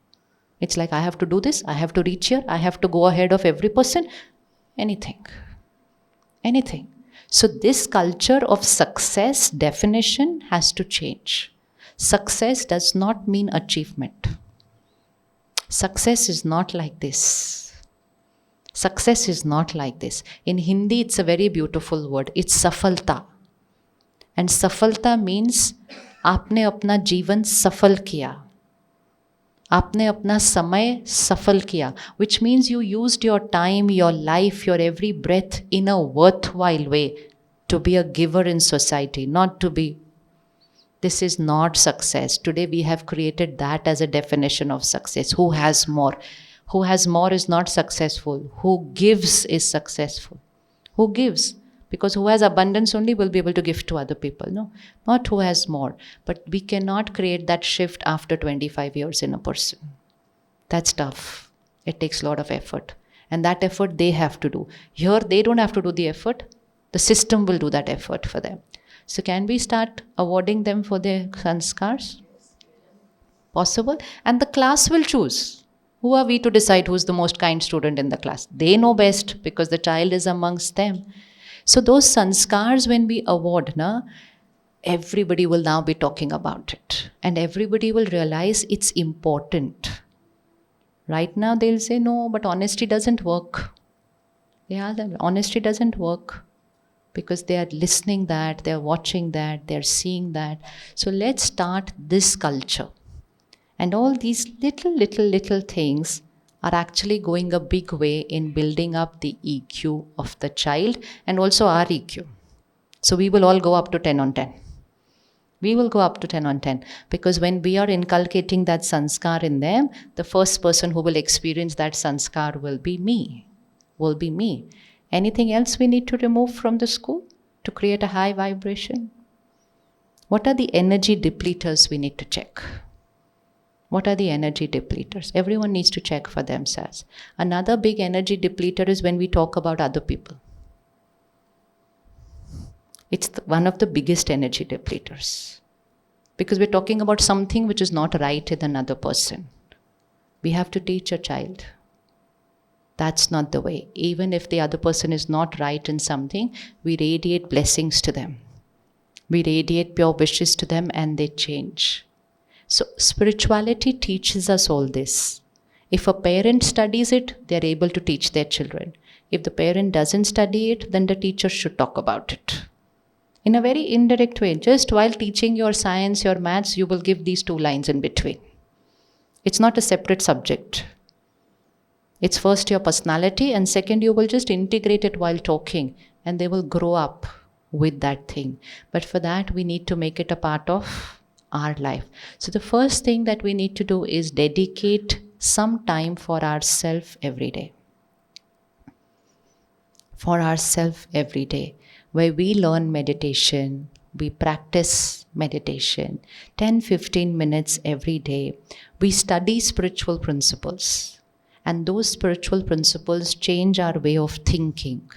C: It's like, I have to do this, I have to reach here, I have to go ahead of every person. Anything. So this culture of success definition has to change. Success does not mean achievement. Success is not like this. Success is not like this. In Hindi, it's a very beautiful word. It's safalta. And safalta means आपने अपना जीवन सफल किया. आपने अपना समय सफल किया, which means you used your time, your life, your every breath in a worthwhile way to be a giver in society, not to be. This is not success. Today we have created that as a definition of success. Who has more? Who has more is not successful. Who gives is successful. Who gives? Because who has abundance only will be able to give to other people. No, not who has more. But we cannot create that shift after 25 years in a person. That's tough. It takes a lot of effort. And that effort they have to do. Here they don't have to do the effort. The system will do that effort for them. So can we start awarding them for their sanskars? Possible. And the class will choose. Who are we to decide who's the most kind student in the class? They know best because the child is amongst them. So those sanskars, when we award, everybody will now be talking about it. And everybody will realize it's important. Right now they'll say, no, but honesty doesn't work. Honesty doesn't work. Because they are listening that, they are watching that, they are seeing that. So let's start this culture. And all these little things are actually going a big way in building up the EQ of the child and also our EQ. So we will all go up to 10 on 10. We will go up to 10 on 10 because when we are inculcating that sanskar in them, the first person who will experience that sanskar will be me. Anything else we need to remove from the school to create a high vibration? What are the energy depleters we need to check? What are the energy depleters? Everyone needs to check for themselves. Another big energy depleter is when we talk about other people. It's one of the biggest energy depleters. Because we're talking about something which is not right in another person. We have to teach a child. That's not the way. Even if the other person is not right in something, we radiate blessings to them. We radiate pure wishes to them and they change. So spirituality teaches us all this. If a parent studies it, they are able to teach their children. If the parent doesn't study it, then the teacher should talk about it. In a very indirect way, just while teaching your science, your maths, you will give these 2 lines in between. It's not a separate subject. It's first your personality and second you will just integrate it while talking and they will grow up with that thing. But for that we need to make it a part of our life. So the first thing that we need to do is dedicate some time for ourselves every day. For ourselves every day, where we learn meditation, we practice meditation, 10-15 minutes every day. We study spiritual principles. And those spiritual principles change our way of thinking.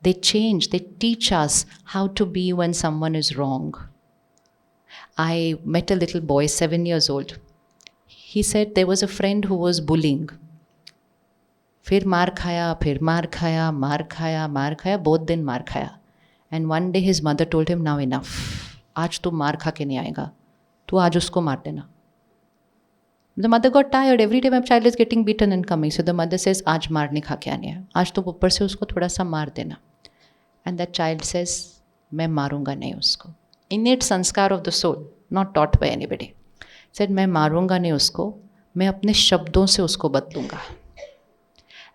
C: They teach us how to be when someone is wrong. I met a little boy, 7 years old. He said there was a friend who was bullying. फिर मार खाया, बहुत दिन मार खाया. And one day his mother told him, now enough. आज तू मार खा के नहीं आएगा. तू आज उसको मार देना. The mother got tired. Every time my child is getting beaten and coming. So the mother says, आज मार नहीं खा के आने हैं. आज तो ऊपर से उसको थोड़ा सा मार देना. And that child says, मैं मारूंगा नहीं उसको. Innate sanskar of the soul, not taught by anybody. Said, मैं मारूंगा नहीं उसको. मैं अपने शब्दों से उसको बदलूंगा.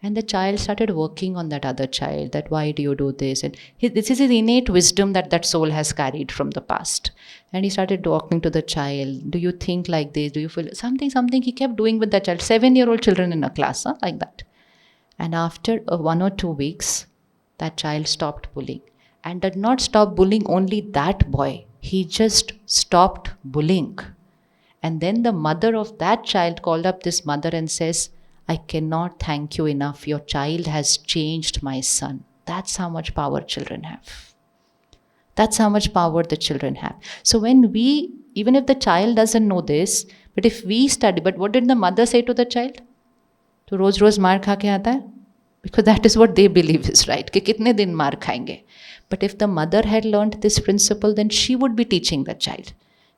C: And the child started working on that other child, that why do you do this? And this is his innate wisdom that soul has carried from the past. And he started talking to the child. Do you think like this? Do you feel something he kept doing with that child? 7-year-old children in a class, like that. And after 1 or 2 weeks, that child stopped bullying. And did not stop bullying only that boy. He just stopped bullying. And then the mother of that child called up this mother and says, I cannot thank you enough. Your child has changed my son. That's how much power children have. That's how much power the children have. So when we, even if the child doesn't know this, but if we study, but what did the mother say to the child? To रोज रोज मार खा के आता है? Because that is what they believe is right. कि कितने दिन मार खाएंगे? But if the mother had learned this principle, then she would be teaching the child.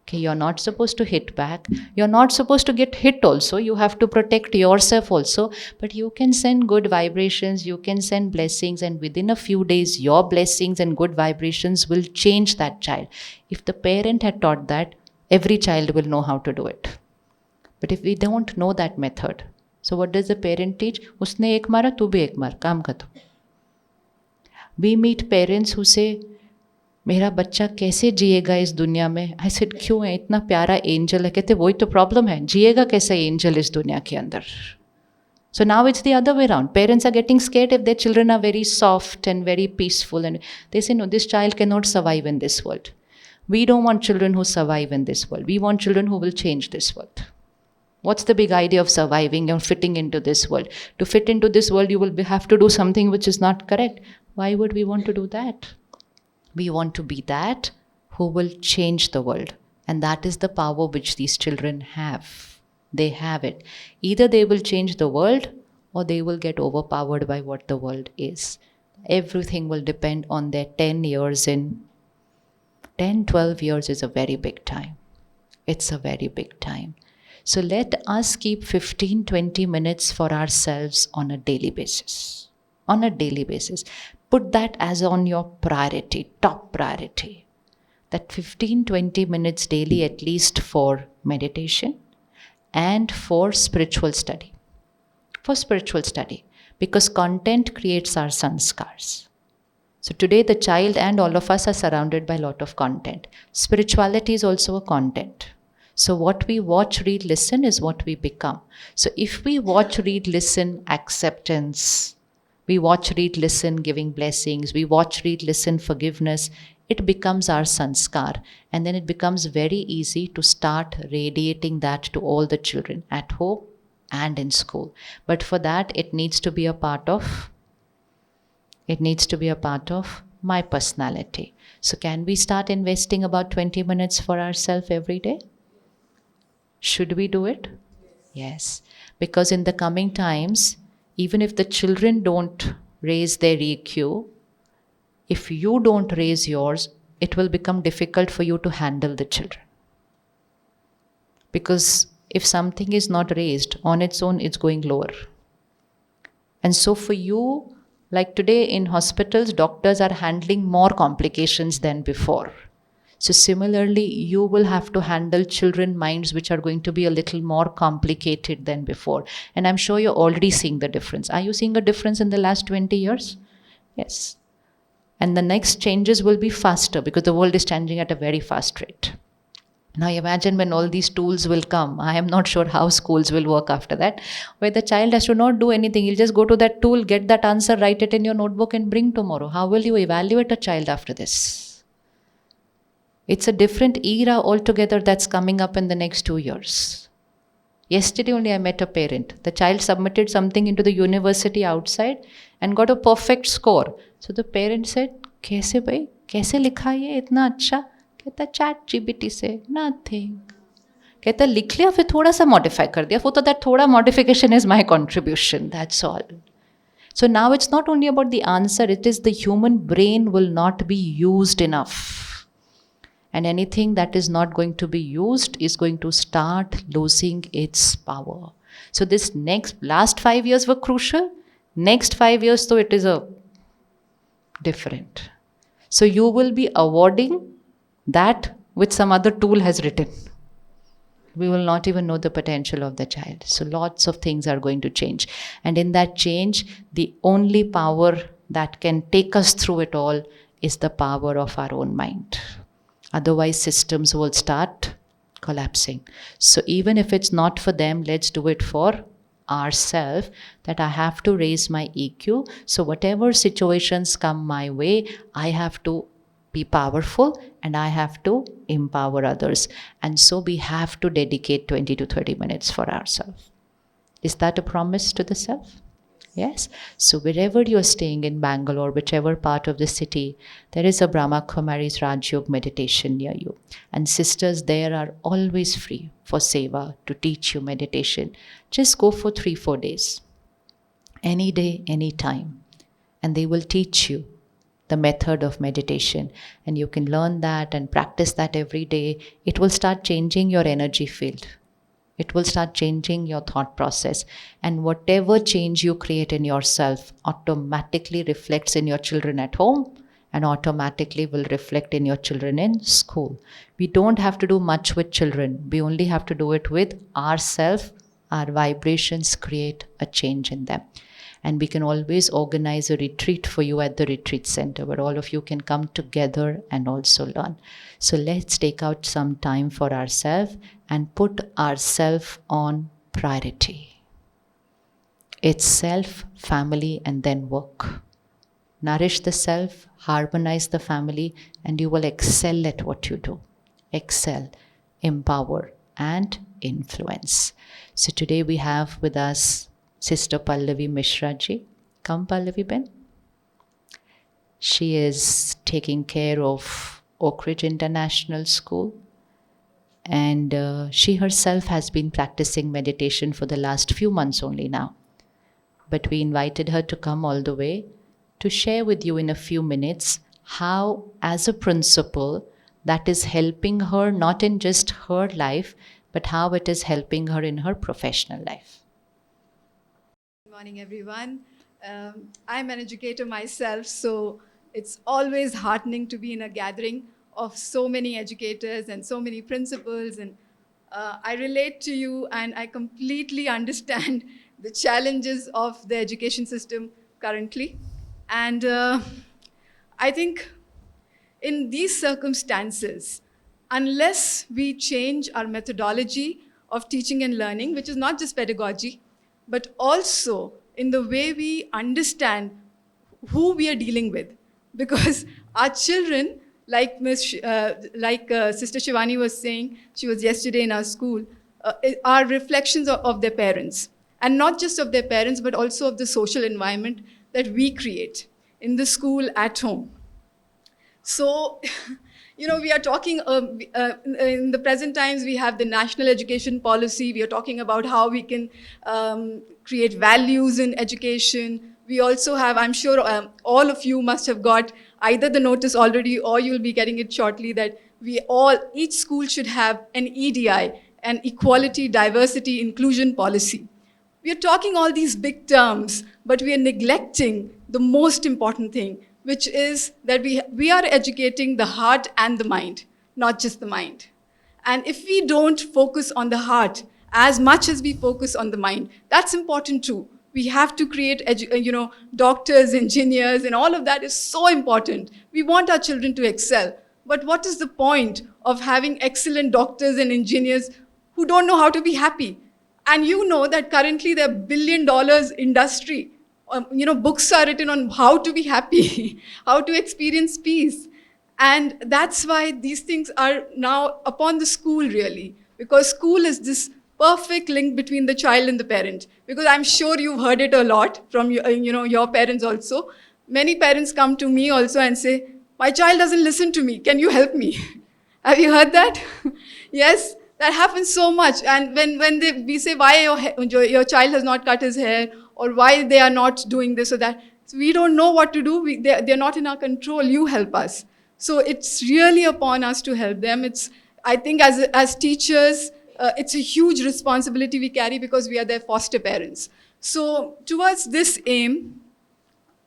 C: Okay, you're not supposed to hit back. You're not supposed to get hit also. You have to protect yourself also. But you can send good vibrations. You can send blessings. And within a few days, your blessings and good vibrations will change that child. If the parent had taught that, every child will know how to do it. But if we don't know that method, so what does the parent teach? Usne ek mara, tu bhi ek mar, kaam kar do. We meet parents who say, मेरा बच्चा कैसे जिएगा इस दुनिया में? I said क्यों है? इतना प्यारा एंजल है. कहते वही तो प्रॉब्लम है, जिएगा कैसे एंजल इस दुनिया के अंदर? So now it's the other way around. Parents are getting scared if their children are very soft and very peaceful, and they say, no, this child cannot survive in this world. We don't want children who survive in this world. We want children who will change this world. What's the big idea of surviving and fitting into this world? To fit into this world, you will have to do something which is not correct. Why would we want to do that? We want to be that who will change the world. And that is the power which these children have. They have it. Either they will change the world or they will get overpowered by what the world is. Everything will depend on their 10 years in. 10, 12 years is a very big time. It's a very big time. So let us keep 15, 20 minutes for ourselves on a daily basis. On a daily basis. Put that as on your priority, top priority. That 15, 20 minutes daily at least for meditation and for spiritual study. For spiritual study. Because content creates our sanskars. So today the child and all of us are surrounded by a lot of content. Spirituality is also a content. So what we watch, read, listen is what we become. So if we watch, read, listen, acceptance, we watch, read, listen, giving blessings, we watch, read, listen, forgiveness, it becomes our sanskar. And then it becomes very easy to start radiating that to all the children at home and in school. But for that, it needs to be a part of my personality. So can we start investing about 20 minutes for ourselves every day? Should we do it? Yes. Because in the coming times, even if the children don't raise their EQ, if you don't raise yours, it will become difficult for you to handle the children. Because if something is not raised on its own, it's going lower. And so for you, like today in hospitals, doctors are handling more complications than before. So similarly, you will have to handle children minds which are going to be a little more complicated than before. And I'm sure you're already seeing the difference. Are you seeing a difference in the last 20 years? Yes. And the next changes will be faster because the world is changing at a very fast rate. Now imagine when all these tools will come. I am not sure how schools will work after that, where the child has to not do anything. He'll just go to that tool, get that answer, write it in your notebook and bring tomorrow. How will you evaluate a child after this? It's a different era altogether that's coming up in the next 2 years. Yesterday only I met a parent. The child submitted something into the university outside and got a perfect score. So the parent said, "Kaise bhai? Kaise likha ye itna acha?" कहता chat GPT से nothing. कहता लिख लिया फिर थोड़ा सा modify कर दिया. वो तो दैट थोड़ा modification is my contribution. That's all. So now it's not only about the answer, it is the human brain will not be used enough. And anything that is not going to be used is going to start losing its power. So this last 5 years were crucial. Next 5 years though it is a different. So you will be awarding that which some other tool has written. We will not even know the potential of the child. So lots of things are going to change. And in that change, the only power that can take us through it all is the power of our own mind. Otherwise, systems will start collapsing. So even if it's not for them, let's do it for ourselves, that I have to raise my EQ. So whatever situations come my way, I have to be powerful and I have to empower others. And so we have to dedicate 20 to 30 minutes for ourselves. Is that a promise to the self? Yes. So wherever you're staying in Bangalore, whichever part of the city, there is a Brahma Kumari's Raj Yoga meditation near you. And sisters there are always free for seva to teach you meditation. Just go for 3-4 days. Any day, any time. And they will teach you the method of meditation. And you can learn that and practice that every day. It will start changing your energy field. It will start changing your thought process. And whatever change you create in yourself automatically reflects in your children at home and automatically will reflect in your children in school. We don't have to do much with children. We only have to do it with ourselves. Our vibrations create a change in them. And we can always organize a retreat for you at the retreat center where all of you can come together and also learn. So let's take out some time for ourselves and put ourselves on priority. It's self, family, and then work. Nourish the self, harmonize the family, and you will excel at what you do. Excel, empower, and influence. So today we have with us Sister Pallavi Mishra ji. Come Pallavi Ben. She is taking care of Oak Ridge International School. And she herself has been practicing meditation for the last few months only now. But we invited her to come all the way to share with you in a few minutes how, as a principle, that is helping her not in just her life, but how it is helping her in her professional life.
D: Good morning, everyone. I'm an educator myself, so it's always heartening to be in a gathering of so many educators and so many principals. And I relate to you and I completely understand the challenges of the education system currently. And I think in these circumstances, unless we change our methodology of teaching and learning, which is not just pedagogy, but also in the way we understand who we are dealing with. Because our children, like Sister Shivani was saying, she was yesterday in our school, are reflections of their parents. And not just of their parents, but also of the social environment that we create in the school, at home. So, we are talking, in the present times, we have the national education policy. We are talking about how we can create values in education. We also have, I'm sure all of you must have got either the notice already or you'll be getting it shortly, that each school should have an EDI, an equality, diversity, inclusion policy. We are talking all these big terms, but we are neglecting the most important thing, which is that we are educating the heart and the mind, not just the mind. And if we don't focus on the heart as much as we focus on the mind, that's important too. We have to create, doctors, engineers, and all of that is so important. We want our children to excel. But what is the point of having excellent doctors and engineers who don't know how to be happy? And you know that currently there are $1 billion industry. Books are written on how to be happy, how to experience peace. And that's why these things are now upon the school, really. Because school is this perfect link between the child and the parent. Because I'm sure you've heard it a lot from your parents also. Many parents come to me also and say, my child doesn't listen to me, can you help me? Have you heard that? Yes, that happens so much. And when we say why your child has not cut his hair, or why they are not doing this or that, so we don't know what to do. They're not in our control. You help us. So it's really upon us to help them. I think as teachers, it's a huge responsibility we carry because we are their foster parents. So towards this aim,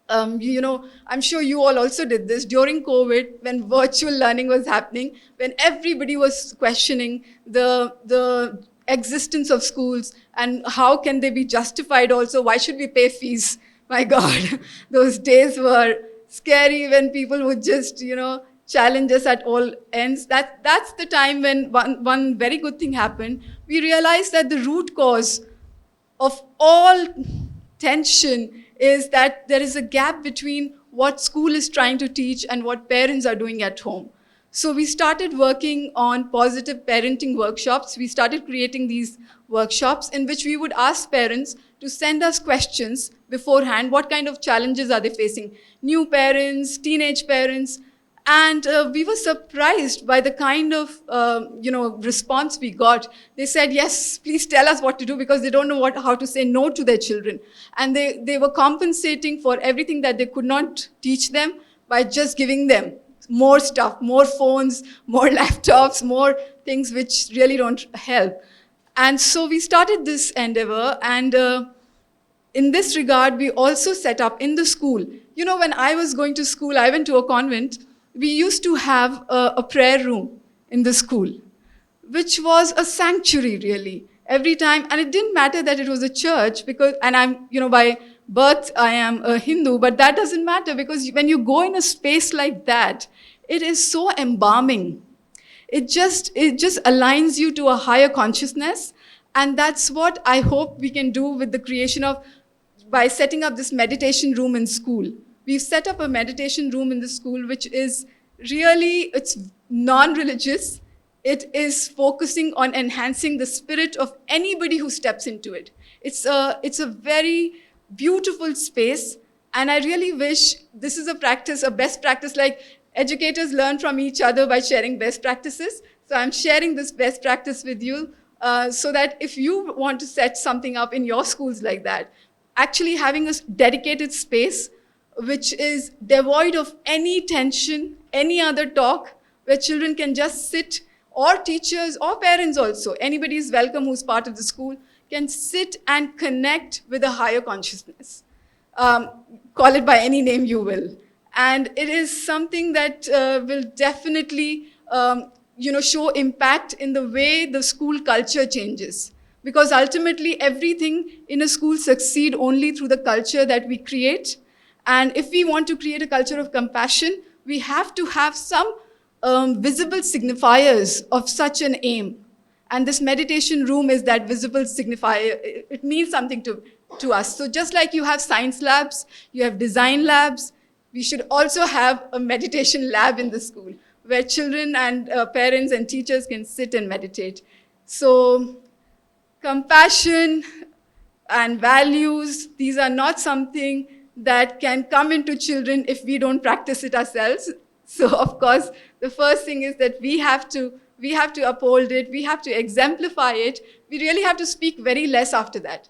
D: I'm sure you all also did this during COVID when virtual learning was happening, when everybody was questioning the existence of schools and how can they be justified also, why should we pay fees? My God, those days were scary when people would just, challenge us at all ends. That's the time when one very good thing happened. We realized that the root cause of all tension is that there is a gap between what school is trying to teach and what parents are doing at home. So we started working on positive parenting workshops. We started creating these workshops in which we would ask parents to send us questions beforehand. What kind of challenges are they facing? New parents, teenage parents, and we were surprised by the kind of response we got. They said, yes, please tell us what to do, because they don't know how to say no to their children. And they were compensating for everything that they could not teach them by just giving them more stuff, more phones, more laptops, more things which really don't help. And so we started this endeavor, and in this regard, we also set up in the school. When I was going to school, I went to a convent. We used to have a prayer room in the school, which was a sanctuary, really. Every time, and it didn't matter that it was a church, and I'm, by birth, I am a Hindu, but that doesn't matter, because when you go in a space like that, it is so embalming. It just aligns you to a higher consciousness, and that's what I hope we can do with the creation of, by setting up this meditation room in school. We've set up a meditation room in the school, which is really, it's non-religious. It is focusing on enhancing the spirit of anybody who steps into it. It's a very beautiful space, and I really wish this is a best practice, like educators learn from each other by sharing best practices. So I'm sharing this best practice with you so that if you want to set something up in your schools like that, actually having a dedicated space which is devoid of any tension, any other talk, where children can just sit, or teachers or parents also, anybody is welcome who's part of the school, can sit and connect with a higher consciousness. Call it by any name you will. And it is something that will definitely show impact in the way the school culture changes. Because ultimately, everything in a school succeeds only through the culture that we create. And if we want to create a culture of compassion, we have to have some visible signifiers of such an aim. And this meditation room is that visible signifier. It means something to us. So just like you have science labs, you have design labs, we should also have a meditation lab in the school where children and parents and teachers can sit and meditate. So compassion and values, these are not something that can come into children if we don't practice it ourselves. So of course, the first thing is that we have to uphold it, we have to exemplify it, we really have to speak very less after that.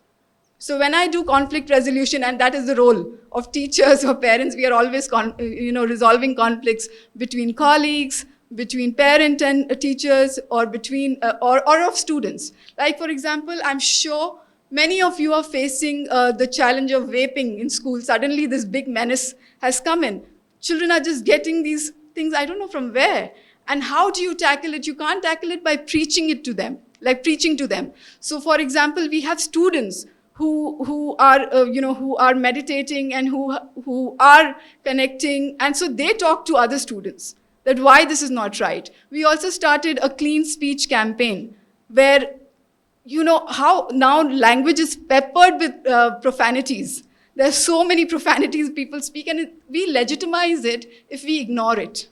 D: So when I do conflict resolution, and that is the role of teachers or parents, we are always resolving conflicts between colleagues, between parent and teachers, or between or of students. Like for example, I'm sure many of you are facing the challenge of vaping in school. Suddenly this big menace has come in. Children are just getting these things, I don't know from where. And how do you tackle it? You can't tackle it by preaching it to them, like preaching to them. So for example, we have students who are meditating and who are connecting, and so they talk to other students that why this is not right. We also started a clean speech campaign where, how now language is peppered with profanities. There's so many profanities people speak, and we legitimize it if we ignore it.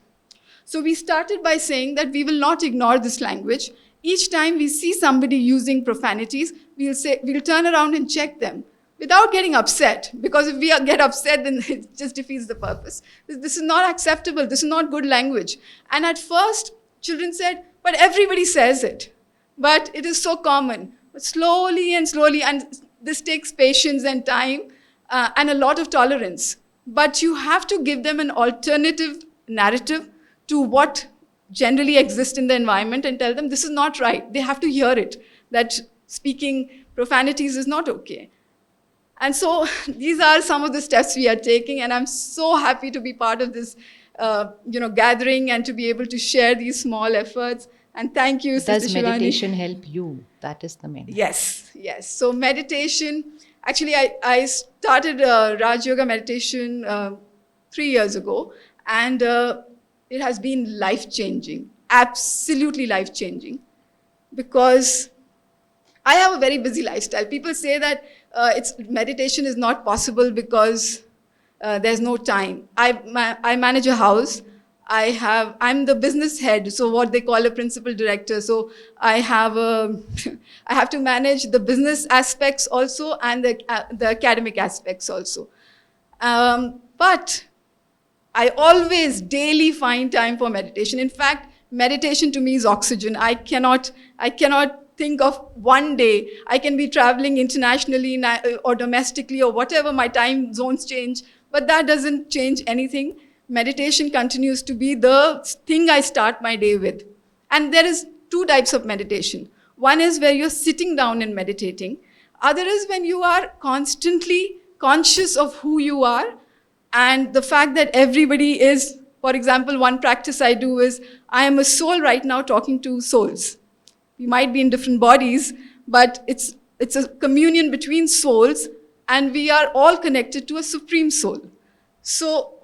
D: So we started by saying that we will not ignore this language. Each time we see somebody using profanities, we'll turn around and check them without getting upset, because if we get upset, then it just defeats the purpose. This is not acceptable. This is not good language. And at first, children said, but everybody says it. But it is so common. But slowly, and this takes patience and time and a lot of tolerance. But you have to give them an alternative narrative to what generally exists in the environment and tell them this is not right. They have to hear it, that speaking profanities is not okay. And so these are some of the steps we are taking, and I'm so happy to be part of this gathering and to be able to share these small efforts. And thank you, Sister
C: Does
D: Shivani.
C: meditation help you? That is the main.
D: Yes, yes. So meditation, actually I started Raj Yoga meditation 3 years ago, and it has been life-changing, absolutely life-changing, because I have a very busy lifestyle. People say that meditation is not possible because there's no time. I manage a house. I'm the business head, so what they call a principal director. So I have I have to manage the business aspects also and the academic aspects also. But I always daily find time for meditation. In fact, meditation to me is oxygen. I cannot think of one day. I can be traveling internationally or domestically or whatever, my time zones change, but that doesn't change anything. Meditation continues to be the thing I start my day with. And there is 2 types of meditation. One is where you're sitting down and meditating. Other is when you are constantly conscious of who you are and the fact that everybody is, for example, one practice I do is, I am a soul right now talking to souls. We might be in different bodies, but it's a communion between souls, and we are all connected to a supreme soul. So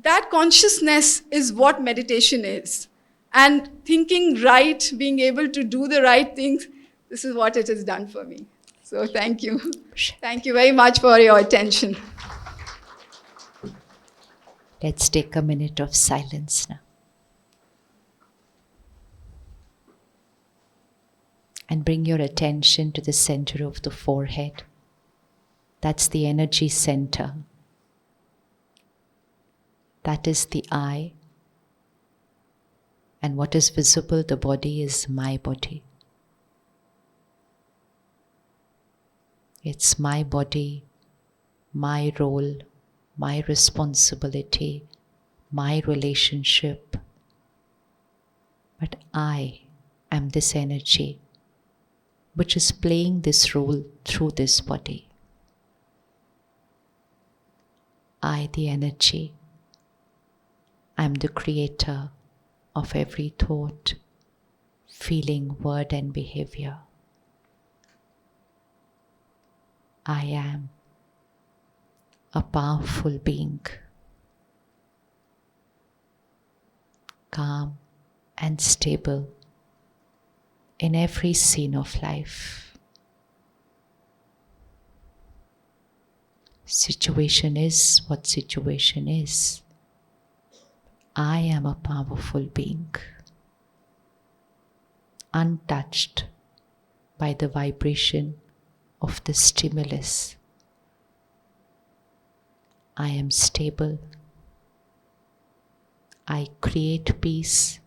D: that consciousness is what meditation is. And thinking right, being able to do the right things, this is what it has done for me. So thank you. Thank you very much for your attention.
C: Let's take a minute of silence now. And bring your attention to the center of the forehead. That's the energy center. That is the I. And what is visible, the body, is my body. It's my body, my role, my responsibility, my relationship. But I am this energy which is playing this role through this body. I, the energy, am the creator of every thought, feeling, word, and behavior. I am a powerful being, calm and stable in every scene of life. Situation is what situation is. I am a powerful being, untouched by the vibration of the stimulus. I am stable. I create peace.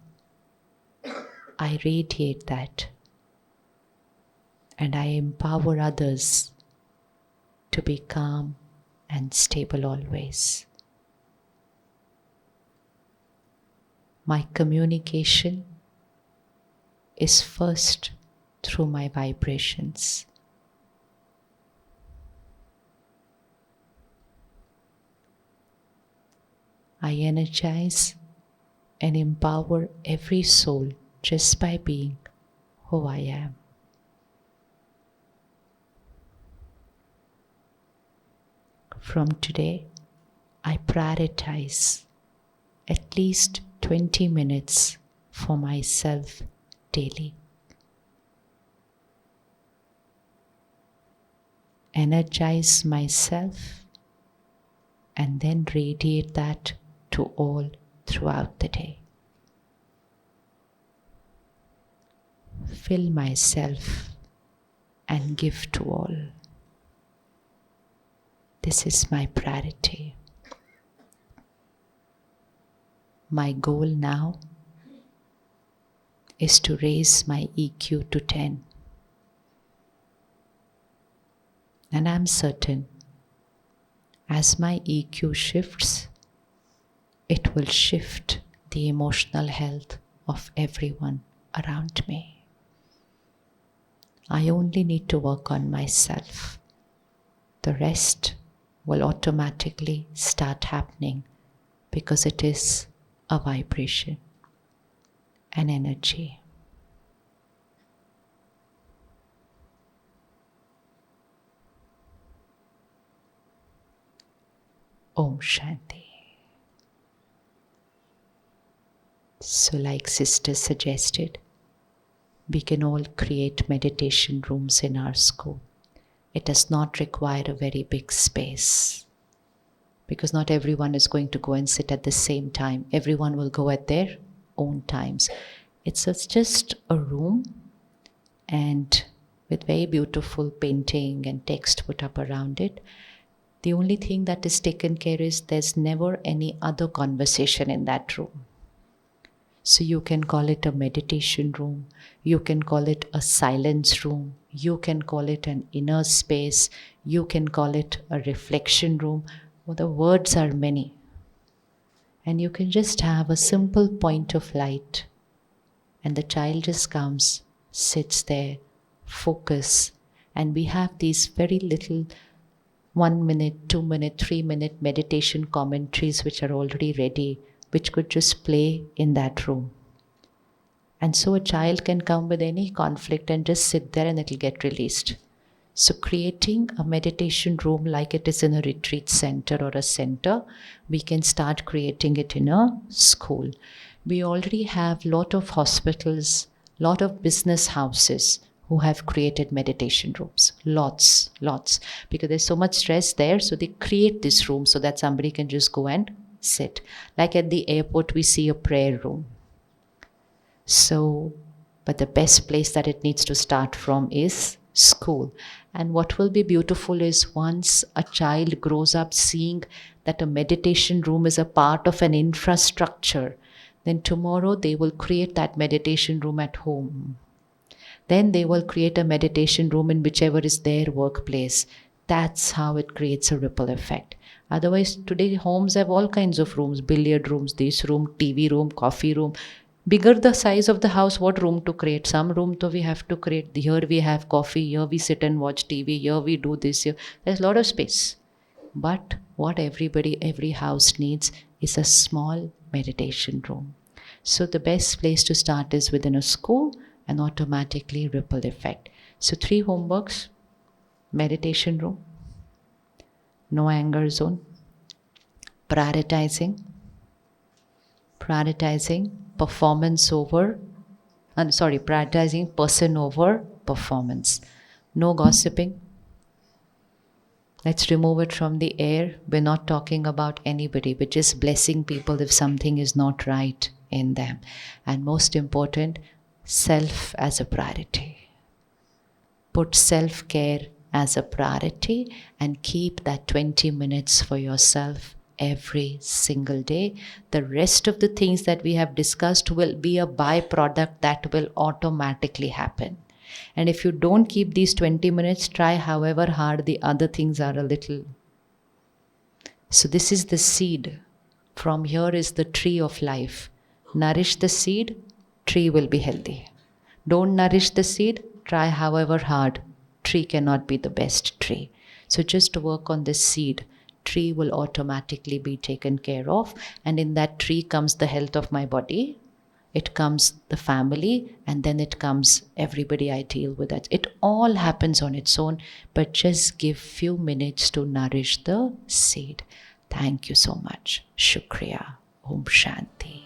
C: I radiate that. And I empower others to be calm and stable always. My communication is first through my vibrations. I energize and empower every soul just by being who I am. From today, I prioritize at least 20 minutes for myself daily. Energize myself and then radiate that to all throughout the day. Fill myself and give to all. This is my priority. My goal now is to raise my EQ to 10. And I'm certain as my EQ shifts, it will shift the emotional health of everyone around me. I only need to work on myself. The rest will automatically start happening because it is a vibration, an energy. Om Shanti. So, like Sister suggested, we can all create meditation rooms in our school. It does not require a very big space because not everyone is going to go and sit at the same time. Everyone will go at their own times. It's just a room and with very beautiful painting and text put up around it. The only thing that is taken care is there's never any other conversation in that room. So you can call it a meditation room, you can call it a silence room, you can call it an inner space, you can call it a reflection room. Well, the words are many. And you can just have a simple point of light and the child just comes, sits there, focus, and we have these very little 1 minute, 2 minute, 3 minute meditation commentaries which are already ready, which could just play in that room. And so a child can come with any conflict and just sit there and it'll get released. So creating a meditation room like it is in a retreat center or a center, we can start creating it in a school. We already have a lot of hospitals, lot of business houses who have created meditation rooms. Lots. Because there's so much stress there, so they create this room so that somebody can just go and sit. Like at the airport, we see a prayer room. So, but the best place that it needs to start from is school. And what will be beautiful is once a child grows up seeing that a meditation room is a part of an infrastructure, then tomorrow they will create that meditation room at home. Then they will create a meditation room in whichever is their workplace. That's how it creates a ripple effect. Otherwise, today homes have all kinds of rooms, billiard rooms, this room, TV room, coffee room. Bigger the size of the house, what room to create? Some room to we have to create. Here we have coffee, here we sit and watch TV, here we do this, here. There's a lot of space. But what every house needs is a small meditation room. So the best place to start is within a school and automatically ripple effect. So 3 homeworks, meditation room, no anger zone, prioritizing prioritizing person over performance. No gossiping. Let's remove it from the air. We're not talking about anybody, we're just blessing people if something is not right in them. And most important, self as a priority. Put self-care as a priority and keep that 20 minutes for yourself every single day. The rest of the things that we have discussed will be a byproduct that will automatically happen. And if you don't keep these 20 minutes, try however hard the other things are a little. So this is the seed. From here is the tree of life. Nourish the seed, tree will be healthy. Don't nourish the seed, try however hard, tree cannot be the best tree. So just work on this seed. Tree will automatically be taken care of, and in that tree comes the health of my body, it comes the family, and then it comes everybody I deal with. It all happens on its own, but just give few minutes to nourish the seed. Thank you so much. Shukriya. Om Shanti.